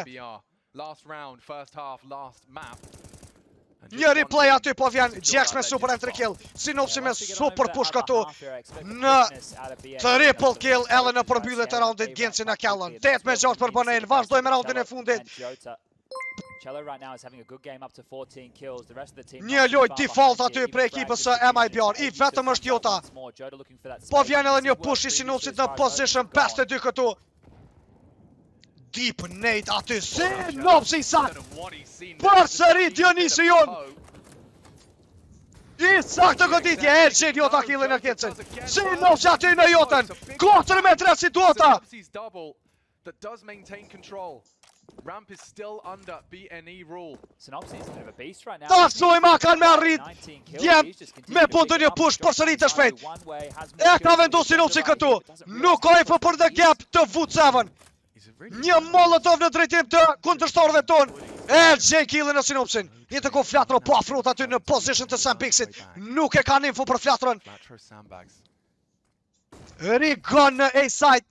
Një replay aty po vjen Jax me super entry kill. Sinopsi me super push këtu në triple kill edhe në përmbyllet e raundit Genci në Kallon. 8-6 për Bonen, vazhdoj me raundin e fundit. Një lojt default aty për ekipës së MIBR, i vetëm është Jota. Po vjen edhe një push i Sinopsit në position 52 këtu. Deep nade aty, Sinopsi sakt. Për sëri Dionisi jon. I saktë goditje, e qenë Jota killin e Gencin. Sinopsi aty në Jotën. 4-3 situata. Ramp is still under BNE rule. Synopsis is a bit of a beast right now. Tasojma kanë me arrit. Jem me puntë një push për sërit të shpejt. E ka vendosur Sinopsi këtu. Nuk ka info për the gap të V7. Një molotov në drejtim të kundërshtarëve tonë. E gjen killin në Sinopsin. Një të ko Flatro po afrot aty në position të Sandbagsit. Nuk e kanë info për Flatrën. Rigon në A-side.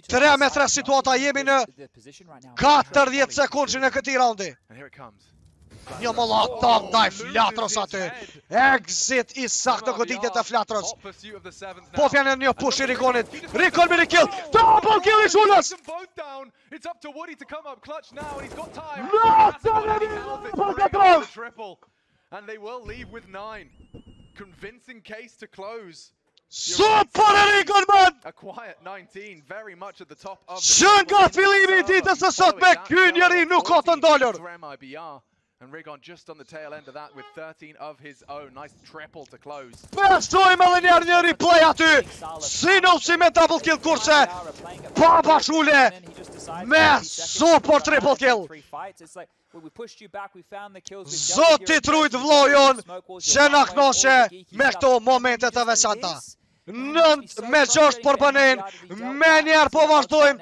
3-3 situata, jemi në 40 sekundë në këti raundi. Një molotov ndaj Flatros aty. Exit i saktë goditje të Flatros. Po vjen një push i Rigonit. Rigon me një kill. Double kill i Shulës. And they will leave with 9. Convincing case to close. Super Rigon, man! A quiet 19, very much at the top of Shën nga fillimi i ditës së sotme, ky njeri nuk ka të ndalur. MIBR. And Rigon just on the tail end of that with 13 of his own. Nice triple to close. Bestojmë edhe një replay aty. Sinopsi me double kill kurse. Baba Shule me super triple kill. Zoti trujt vlojon që na knoqe me këto momente të veçanta. 9-6 për Bonen, me njerë po vazhdojmë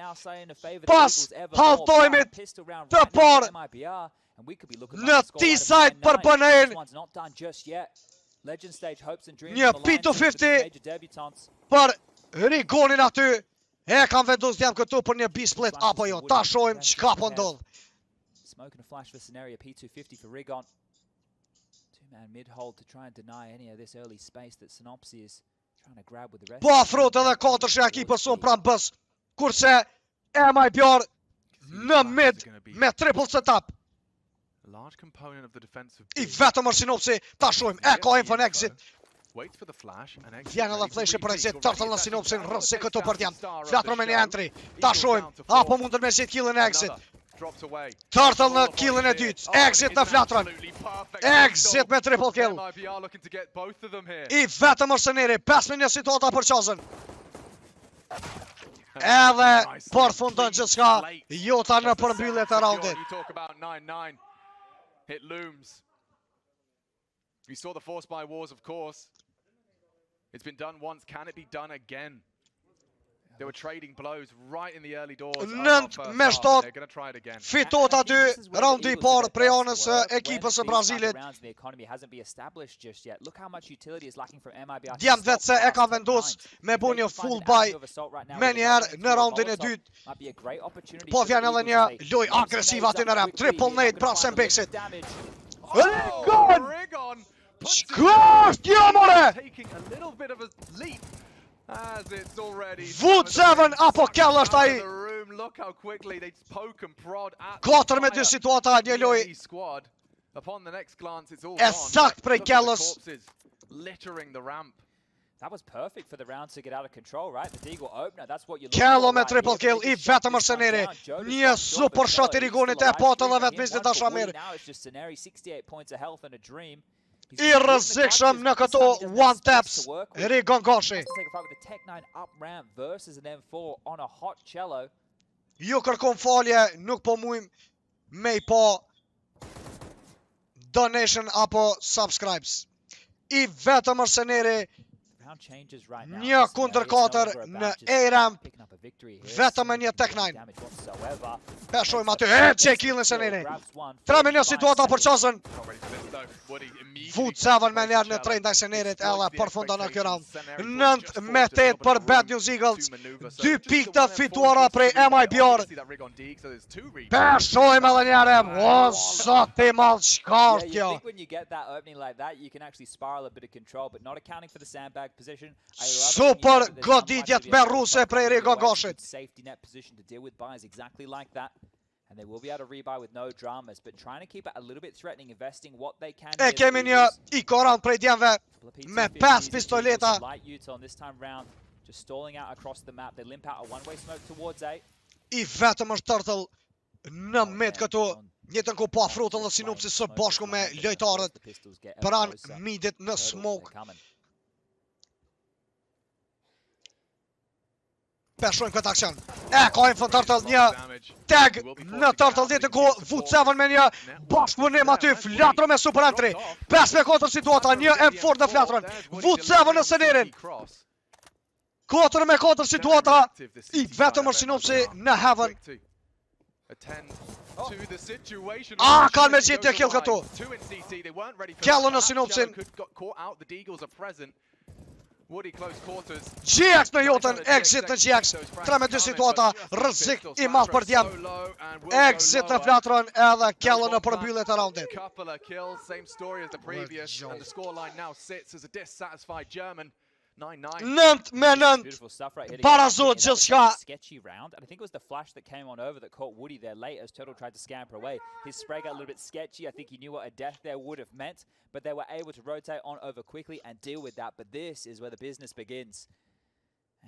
pas haltojmit të parë në T-side për Bonen. Një P250 për Rigonin aty. E kam vendosur jam këtu për një B-split apo jo. Ta shohim çka po ndodh. Smoking a flash for scenario, P250 for Rigon. Two-man mid-hold to try and deny any of this early space that Synopsis is trying to grab with the rest. Po afrot edhe 4 ekipës son pranë bës. Kurse MIBR në mid me triple setup. I vetëm është Synopsi, ta shohim, e ka info në exit. Vjen edhe flashe për exit, tërtëll në Synopsin, rësi këtu për djem. Flatro me një entry, ta shohim, apo mundën me zhit killin e exit. Turtle në killin e dytë, exit në Flatron. Exit me triple kill. I vetëm është Seneri, 5 me një situata për qazën. Edhe përfundon gjithçka Jota në përmbylljet e raundit. It looms. We saw the force by wars, of course. It's been done once. Can it be done again? They were trading blows right in the early doors. 9-7 They're going to try it again. Fitot aty, raundi i parë prej anës së ekipës së Brazilit. Djem vetë se e ka vendos me bu një full buy me njerë në raundin e dytë. Po vjen edhe një loj agresiv aty në rem. Triple nade pra Sandbagsit. Rigon! Çka është kjo more? V7 apo kell është ai. 4 me 2 situata një loj. E sakt prej kellës. That was perfect for the round to get out of control, right? The Deagle opener, that's what you look Kello for me right triple here. kill, I vetëm është Seneri. Një super shot I Rigonit e patë dhe vetë mizdi tasha mirë. Now it's just Seneri, 68 points of health and a dream. I rrezikshëm në këto one taps, Rigon Goshi. Ju kërkom falje, nuk po mujm me I po donation apo subscribes. I vetëm është Seneri round changes right now. Një kundër 4 në A-Ramp. Vetëm me një Tech-9. Peshojmë aty. Që e killin se nini. 3 me një situata për qasën. Vut 7 me njerë në 3 ndaj Senerit edhe përfundon në kjo round. 9 me 8 për Bad News Eagles. 2 pikë të fituara prej MIBR. Peshojmë edhe njerë. O, sot i malë shkart kjo. Super goditjet me ruse prej Rigo Goshit. And they will be able to rebuy with no dramas, but trying to keep it a little bit threatening, investing what they can. E kemi një ikoran prej djemve me 5 pistoleta. Light Utah this time round, just stalling out across the map. They limp out a one-way smoke towards A. I vetëm është Turtle në mid këtu. Njëtën ku po afrutën dhe sinupsi së bashku me lojtarët pran midit në smoke. Peshojmë këtë aksion. E ka info Turtle, një tag në Turtle ditën ku Vut 7 me një bashkëpunim aty, Flatro me super entry. 5 me 4 situata, një M4 në Flatron. Vut 7 në Senerin. 4 me 4 situata, i vetëm është sinopsi në Heaven. Kanë me gjithë të kill këtu. Kello në sinopsin. GX me jotën, exit në GX. 3 me 2 situata, rëzik i madh për djem. Exit në Flatron edhe Kello në përbyllet e roundit. 9 me 9. Parazot gjithë shka. Sketchy round, and I think it was the flash that came on over that caught Woody there late as Turtle tried to scamper away. His spray got a little bit sketchy. I think he knew what a death there would have meant, but they were able to rotate on over quickly and deal with that. But this is where the business begins.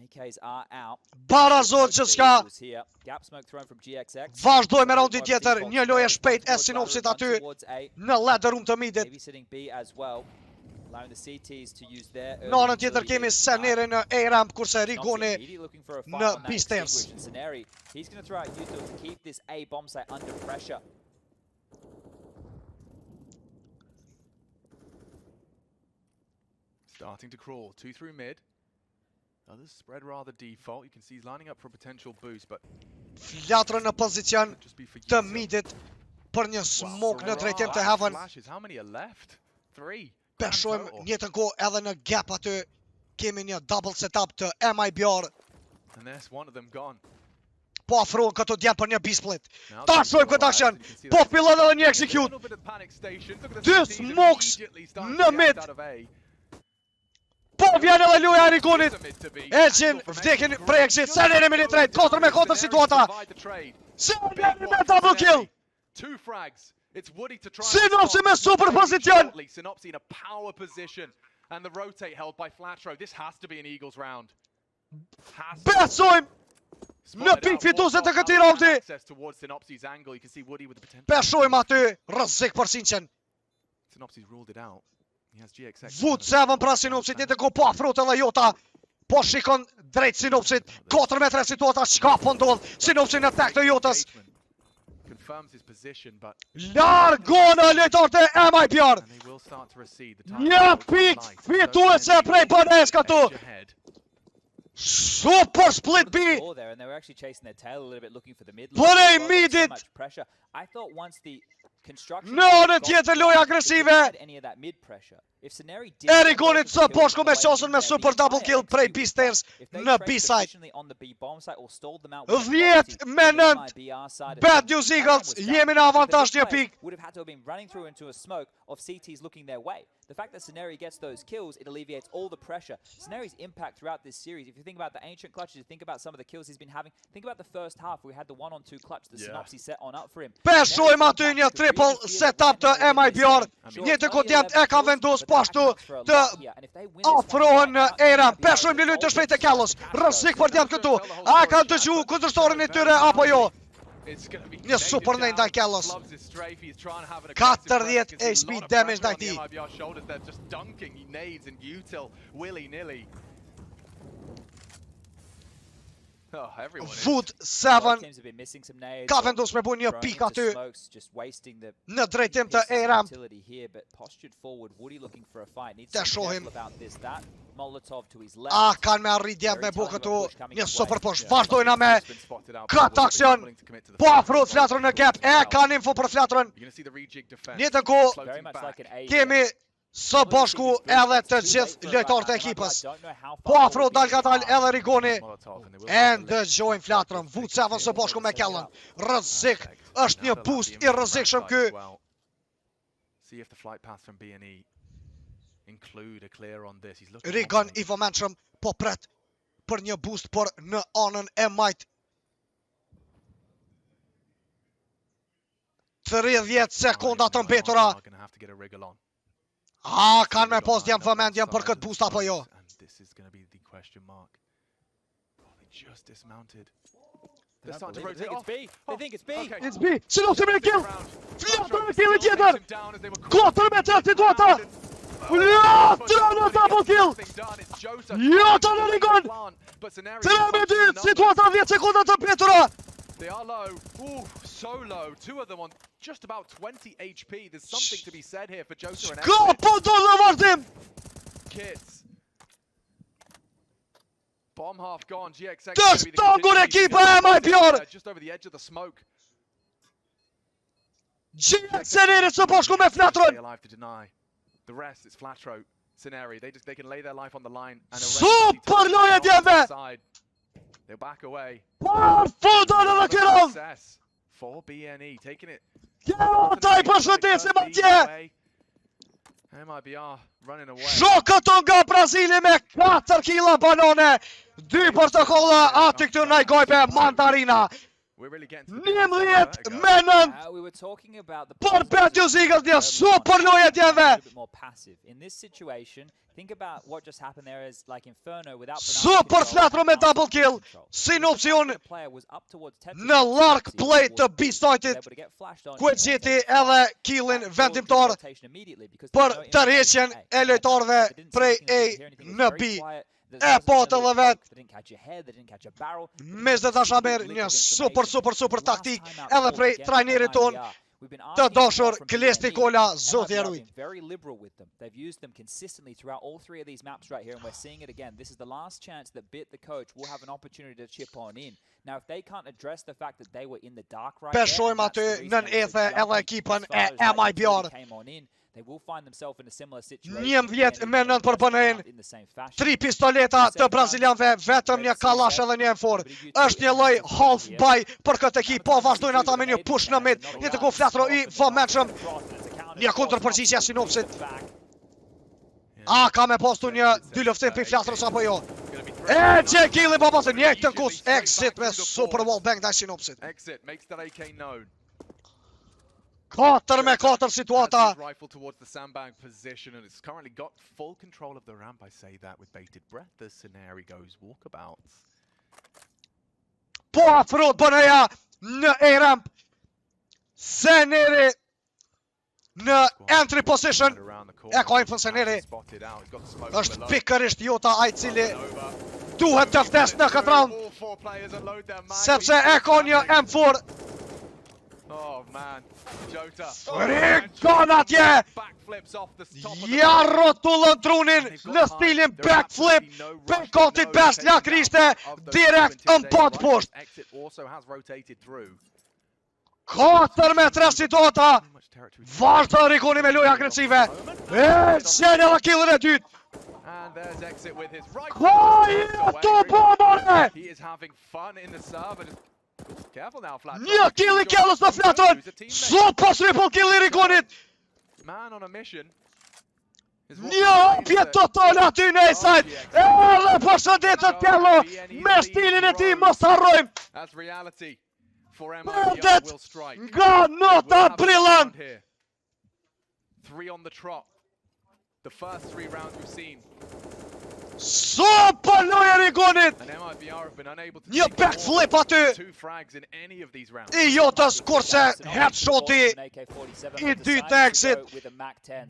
AKs are out. Parazot gjithë shka. Gap smoke thrown from GXX. Vazhdoj me roundin tjetër, një lojë shpejt e sinopsit aty në ladder room të midit. Maybe sitting B as well. Allowing the CTs to use their Në anën tjetër kemi Seneri në A-Ramp kurse Rigoni në B-Stairs. He's going to throw out Utah to keep this A bomb site under pressure. Starting to crawl, 2 through mid. Others spread rather default. You can see he's lining up for a potential boost, but Flatron në pozicion të midit për një smoke në drejtim të Heaven. How many are left? 3. Peshojmë njëtën ko edhe në gap aty kemi një double setup të MIBR. And there's one of them gone. Po afrohen këto djem për një B-split. Ta shojmë këtë action. Po pillon edhe një execute. 2 smokes në mid. Po vjen edhe luja e Rigonit. Elqin vdekin prej exit. Seneri me një trade. 4 me 4 situata. Seneri me double kill. 2 frags. It's Woody to try. Synopsi me super pozicion. Synopsi in a power position, and the rotate held by Flatro. This has to be an Eagles round. Besojmë në pikë fituese të këtij raundi. Besojmë aty rrezik për Sinqen. Synopsi's ruled it out. He has GXX. Vut 7 pra Synopsit, një të ku po afrohet edhe Jota. Po shikon drejt Synopsit. 4 me 3 situata, çka po ndodh? Synopsi në tek të Jotës. Largona lojtarët e MIBR. Një pik fituese prej Bones këtu. Super split B. Prej midit. Në anën tjetër lojë agresive. Erigonit së poshku me qasën me super double kill prej B-Stairs në B-side. 10 me 9. Bad News Eagles jemi në avantazh një pik. The fact that Scenery gets those kills, it alleviates all the pressure. Scenery's impact throughout this series, if you think about the ancient clutches, you think about some of the kills he's been having, think about the first half where we had the 1-on-2 clutch, the Synopsy set on up for him. Peshojmë aty një triple setup të MIBR. Një të kodjemt e ka vendos pashtu të afrohen në era. Peshojmë një lujtë të shpejt e Kellos. Rëzik për djemt këtu. A ka të gju kundërshtarin e tyre apo jo? Një super në ndaj Kellos. 40 HP damage ndaj ti. Oh, everyone is. Food Both 7 teams have been missing some nades. ka or vendus me bu një throwing pik into aty smokes, just wasting the në drejtim të pieces of A-ramp. utility here, but postured forward. Woody looking for a fight. Needs Te to be shohim. careful about this. That Molotov to his left. A kanë me arrit djemt me bu këtu një super posh. Vazhdojna me këtë aksion. Po afro flatrën në gap. E kanë info për flatrën. Njëtën ku Very much like an A. kemi së bashku edhe të gjithë lojtarët e ekipës. Po afro dal ka dal edhe Rigoni. E ndëgjojnë flatrën. Vut 7 së bashku me Kellen. Rrezik, është një boost i rrezikshëm ky. See if the flight path from B&E include a clear on this. He's looking Rigon i vëmendshëm po pret për një boost por në anën e majt. 30 sekonda të mbetura. A kanë me pas djem vëmendjen për këtë boost apo jo? And this is going to be the question mark. Oh, they just dismounted. They're starting to rotate off. They think it's B. Okay. It's B. Sinopsi me kill. Flatrën me kill Still tjetër. chasing down as they were 4 me 3 situata. Ja, 3 në double kill. Ja, të në Rigon. 3 me 2 situata 10 sekonda të mbetura. They are low. Ooh, so low. Two of them on just about 20 HP. There's something to be said here for Jota and Ka po do në vazhdim. Kids. Bomb half gone. GXX. Të shtangur ekipa e MIBR. Just over the edge of the smoke. GXX së bashku me flatrën. Stay alive to deny. The rest is Flatro, Scenari. They can lay their life on the line and Super loje djemve. They'll back away. Par fundon edhe kiron. Success for BNE taking it. Kjo ta I përshëndesim atje. MIBR running away. Shokët nga Brazili me 4 kila banane. 2 portokolla aty këtu në gojpe mandarina. We're really getting to 11 me 9. We were talking about the Por Petjus Eagles një super loje djemve. a bit more passive. In this situation, think about what just happened there as like Inferno without Super flatro me double kill. Sinopsi unë në lark play të B-sightit. Ku e gjeti edhe killin vendimtar për tërheqjen e lojtarëve prej A në B. E po të dhe vetë. Mes dhe tasha merë një super taktik edhe prej trajnerit tonë të dashur Klesti Kola, zoti e rujt. Very liberal with them. They've used them consistently throughout all 3 of these maps right here, and we're seeing it again. This is the last chance that Bit, the coach, will have an opportunity to chip on in. Now, if they can't address the fact that they were in the dark right there, Peshojmë aty nën ethe edhe ekipën e MIBR. They will find themselves in a similar situation. 11 me 9 për BNE. 3 pistoleta të brazilianëve, vetëm një kalash edhe një M4. Është një lloj half buy për këtë ekip, po vazhdojnë ata me një push në mid. Një të ku flatro I vëmendshëm. Një kundërpërgjigje Sinopsit. A ka me postu një dy luftim për flatrës apo jo? E që killin po postu një të kus exit me super wallbang dhe Sinopsit. Exit makes that AK known. 4 me 4 situata. Rifle towards the sandbag position, and it's currently got full control of the ramp. I say that with bated breath. The scenario goes walkabouts. Po afrot BNE në A-ramp. Scenari në entry position. E ka info Scenari. Është pikërisht Jota ai cili duhet të ftes në këtë round. Sepse e ka një M4. Oh man, Jota. Rigon atje! Ja rotullën trunin në stilin backflip. Pekotit best lakrishte direkt në pot poshtë. Exit also has rotated through. 4 me 3 situata. Vazhdo Rigoni me lojë agresive. E qenë edhe killën e dytë. And there's Exit with his right. Ka jetu po mërë! He is having fun in the serve and careful now, Flat. Një kill I kellës në flatën. Super triple kill I Rigonit. Man on a mission. Një hapje total aty në A-side. Edhe përshëndetet Kello. Me stilin e ti mos harrojmë. That's reality for Përdet MIBR will strike. nga nota brillan. 3 on the trot. The first 3 rounds we've seen. Super loja Rigonit! And MIBR have been unable to Një take backflip more aty than 2 frags in any of these rounds. I Jotës kurse headshoti I dytë exit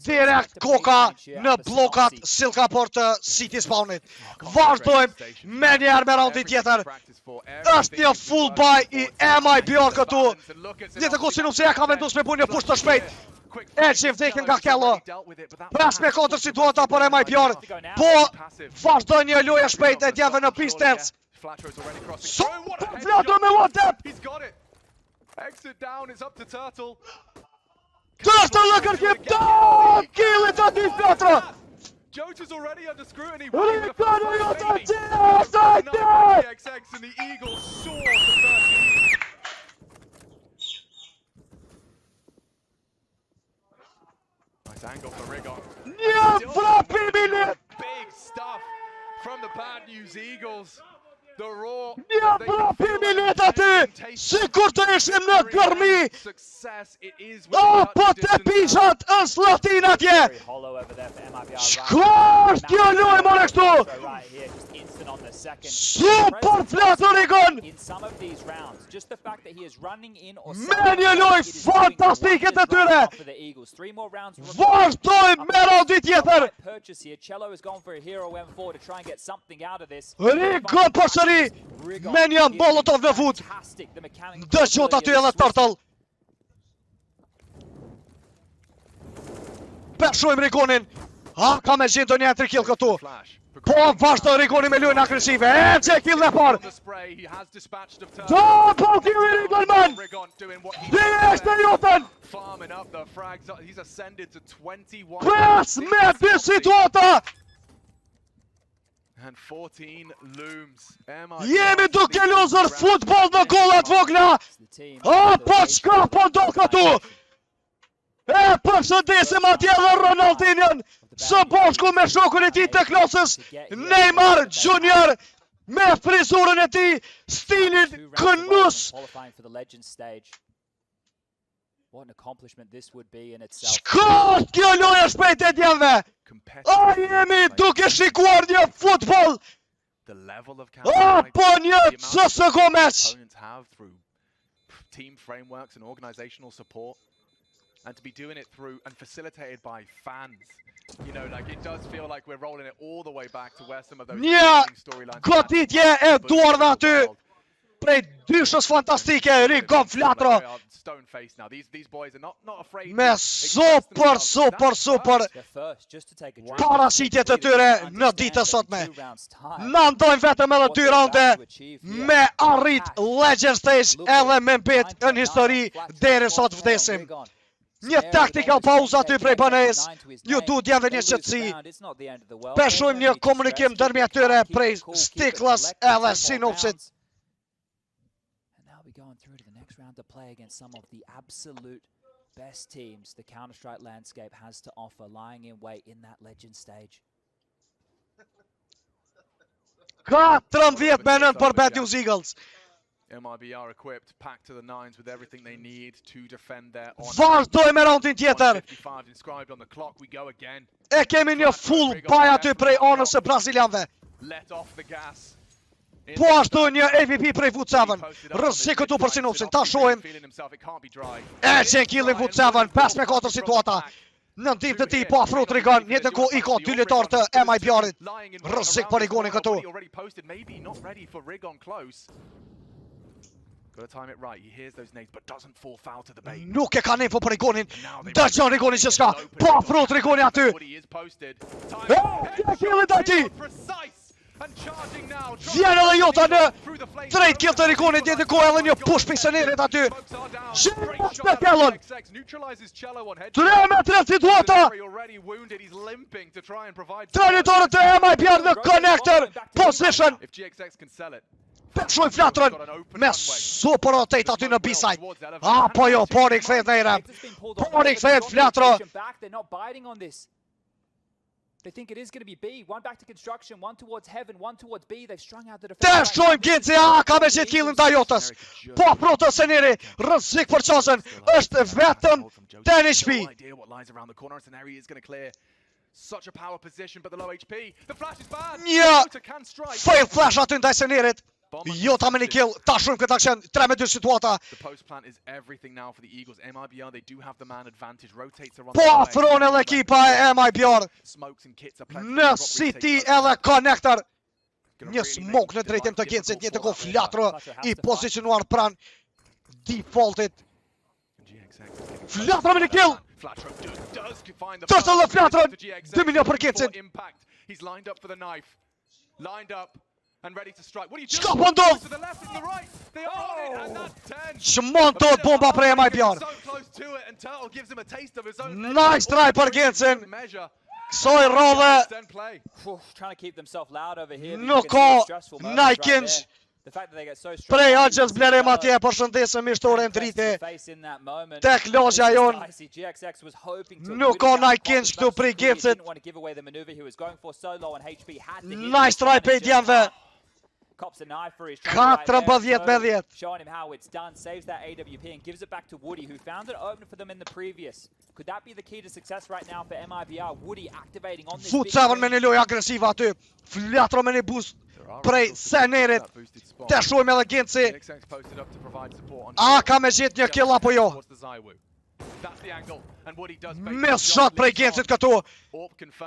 direkt koka në blokat silkaport të City Spawnit. Vazhdojmë me njerë me roundin tjetër. Është një full buy I MIBR këtu. Një të kusin se ja ka vendus me bu një push të shpejt. E që vdekin nga kello. 5-4 situata për MIBR. Po vazhdoj një loje shpejt e djeve në pistec. Flato me WhatsApp! Exit down is up to Turtle. Turtle looking for down! Kill it on these Petra! Jota's already under scrutiny. XX and the Eagles soar to 13. Nice angle for Rigon. Big stuff from the bad news Eagles. The raw. Sikur të ishim në gërmi! Success it is. Po të pishat është latin atje! Shkar kjo loj more kështu! Super flatë Rigon! Me një loj fantastike të tyre! Vazhdojmë me roundit tjetër! Rigon përsëri me një molotov në fut! Dëgjot aty edhe Turtle! Peshojmë Rigonin! Ka me gjindo një 3 kill këtu! Po vazhdo Rigoni me lujnë agresive! E që kill në par! Double kill I Rigon man! Dhe është në jotën! Pes me dy situata! Jemi duke luzër futbol në gollat vogla! Po qka po do këtu? E përshëndesim atje dhe Ronaldinjon së bashku me shokun e tij të klasës Neymar Junior me frizurën e tij, stilin kënus. Çka kjo lojë shpejt e djemve? Jemi duke shikuar një futbol. Po një CS:GO match. Team frameworks and organizational support. And to be doing it through and facilitated by fans. You know, like it does feel like we're rolling it all the way back to where some of those storylines. Goditje e duar dhe aty. Prej dyshës fantastike, Rigon flatro. Me super parashitje të tyre në ditë sotme. Na ndojmë vetëm edhe 2 raunde me arrit Legend Stage edhe me mbet në histori deri sot vdesim. Një tactical pause aty prej banes. Ju du djeve një qëtësi. Peshojmë një komunikim dërmjet tyre prej Stiklas edhe Sinopsit. Going through to the next round to play against some of the absolute best teams the Counter-Strike landscape has to offer, lying in wait in that legend stage. 14 menën për Bad News Eagles. MIBR equipped, packed to the nines with everything they need to defend their honor. Vazhdoj me roundin tjetër. 55 inscribed on the clock, we go again. E kemi një full buy aty prej anës së brazilianëve. Let off the gas. Po ashtu një AVP prej Foot 7. Rësi këtu për Sinopsin, ta shohim. E që killin Foot 7, 5-4 situata. Në ndim të ti po afrot Rigon, njëtën ko I ka 2 lojtar të MIBR-it. Rësik për Rigonin këtu. Nuk e ka info për Rigonin. Dëgjon Rigonin që s'ka. Po afrot Rigonin aty. E që killin të ti. Vjen edhe Jota në drejt kill të Rigonit, njëtë ko edhe një push piksenerit aty. Shqip me kellon. 3 metre situata. Trajtorët të MIBR në connector position. Peshoj flatrën me super rotate aty në B-side. Po jo, pori këthejt nejre. Pori këthejt flatro. They think it is going to be B. One back to construction, one towards heaven, one towards B. They've strung out the defense. Shojmë Ginci, ka me qitë killin të Jotës. Po protës e njëri, rëzik për qasën, është vetëm 10 HP. Such a power position, but the low HP. The flash is bad. Një Can strike. fail flash aty ndaj Senerit. Jo ta me një kill, ta shumë këtë aksion, 3-2 situata. The post plant is everything now for the Eagles. MIBR, they do have the man advantage. Rotates around. Po afron edhe ekipa e MIBR. Smokes and kits are plenty. Në City edhe connector. Një smoke në drejtim të Gencit, një të ko flatro i pozicionuar pran defaultit. Flatro me një kill! Tërtëll dhe flatro! 2 milion për Gencit. He's lined up for the knife. Lined up and ready to strike. What are you doing? Çka po ndodh? To the left and the right. They are on it and that's 10. Shmontot bomba për MIBR. So close to it and Turtle gives him a taste of his own. Nice try për Gencin. Kësoj rodhe. Trying to keep themselves loud over here. Nuk ka Nike-inch. Prej Angels blerem atje, përshëndesëm mishtore në drite. Tek logja jon. Nuk ka Nike-inch këtu prej Gencit. Nice try për djemve. 14-10. Showing him how it's done, saves that AWP and gives it back to Woody, who found it open for them in the previous. Could that be the key to success right now for MIBR? Woody activating on this. Fut 7 me një loj agresiv aty. Flatro me një boost prej Senerit. Te shojmë edhe Genci. A ka me gjithë një kill apo jo? Mes shot prej Gencit këtu.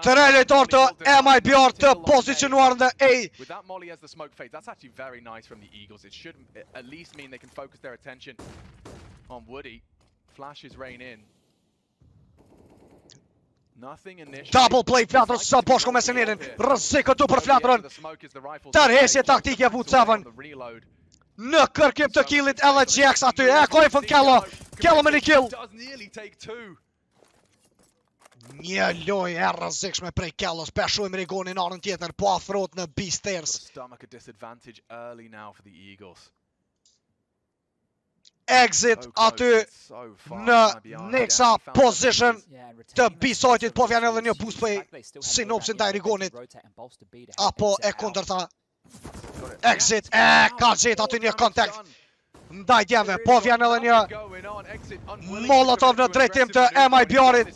Tre lojtar të MIBR të pozicionuar në A. With that molly as the smoke fades, that's actually very nice from the Eagles. It should at least mean they can focus their attention on Woody. Flashes rain in. Nothing initially. Double play Flatro sa bashku me Senerin. Rrezik këtu për Flatron. Tërheqje taktike Foot 7. Në kërkim të killit edhe Jax aty. E ka infën Kello. Kello me një kill. Një loj e rrezikshme prej Kellos. Peshojmë Rigonin anën tjetër, po afrohet në B-stairs. Exit aty në nexa position të B-side-it, po vjen edhe një boost për Synopsin ndaj Rigonit. Apo e kundërta. Exit, ka gjetë aty një kontakt ndaj djemve, po vjen edhe një Molotov në drejtim të MIBR-it.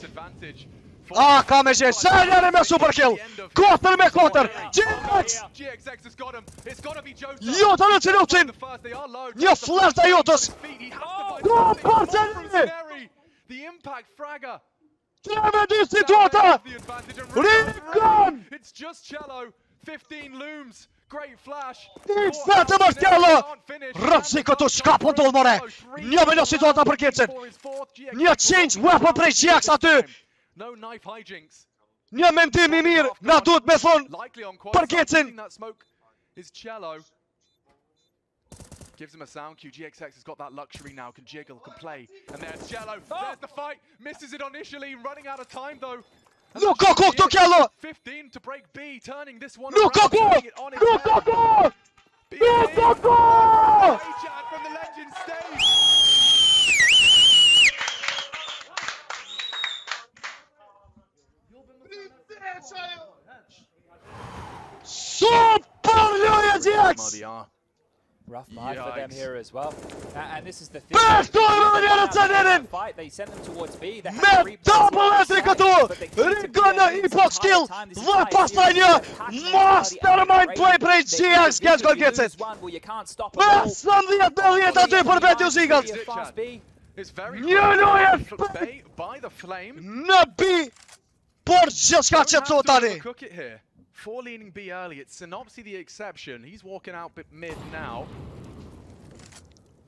A, ka me gjetë, Seneri me super kill, 4-4, Jota në Synopsin, një flash të Jotas, go për Seneri, 3-2 situata, Rigon! 15 looms. Great flash. Vetëm është Kello. Rrëzi këtu shka po ndodh more. Një me një situata për Gencin. Një change weapon prej Jax aty. No knife hijinks. Një mendim I mirë, na duhet me thonë për Gencin. Gives him a sound cue. GXX has got that luxury now. Can jiggle, can play. And there's Cello. There's the fight. Misses it initially. Running out of time though. Nuk ka kohë këtu Kello. 15 to break B, turning this one. Nuk ka kohë. Nuk ka kohë. Nuk ka kohë. From the legend stage. Super lojë Jax. Rough fight for them here as well. And this is the thing. Fight, they sent them towards B. Me double entry këtu. Rigon në epoch skill. Dhe pastaj një mastermind play prej Jax Catch Goal Gencit. 15-10 aty për Vetus Eagles. Një lojë në B. Por gjithçka që të tani. For leaning B early, it's Synopsy the exception. He's walking out bit mid now.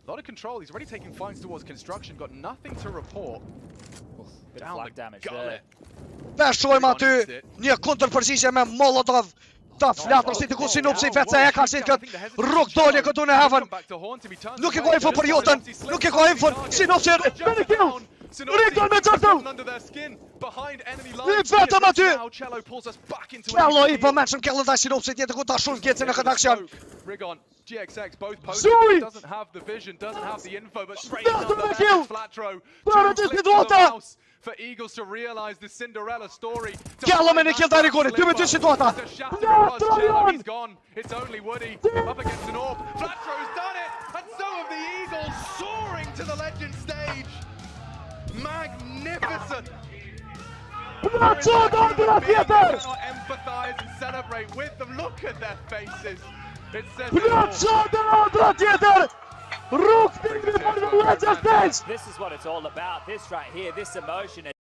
A lot of control. He's already taking flanks towards construction. Got nothing to report. Bit of flag damage there. Peshojmë aty një kundërpërgjigje me Molotov. Ta Flatro si të ku Synopsi vetë se e ka si këtë rrug dolje këtu në heaven. Nuk e ka info për Jotën. Nuk e ka info. Synopsi me një kill. Rigon me Turtle. I vetëm aty. Kello I përmenshëm Kello ndaj Synopsit jetë ku ta shumë Gencin në këtë aksion. Rigon, GXX, both posted, doesn't have the vision, doesn't have the info, but straight down the back of Flatro. For Eagles to realize the Cinderella story. Kello me një kill ndaj Rigonit, 2-2 situata. He's gone. It's only Woody up against an orb. Flatro's done it, and so have the Eagles soaring to the legend stage. Magnificent. Plot shot ardhra tjetër! Cannot empathize and celebrate with them. Look at their faces. It says it Plot all. shot ardhra tjetër! Rrugtimi për Legend Stage! This is what it's all about. This right here, this emotion.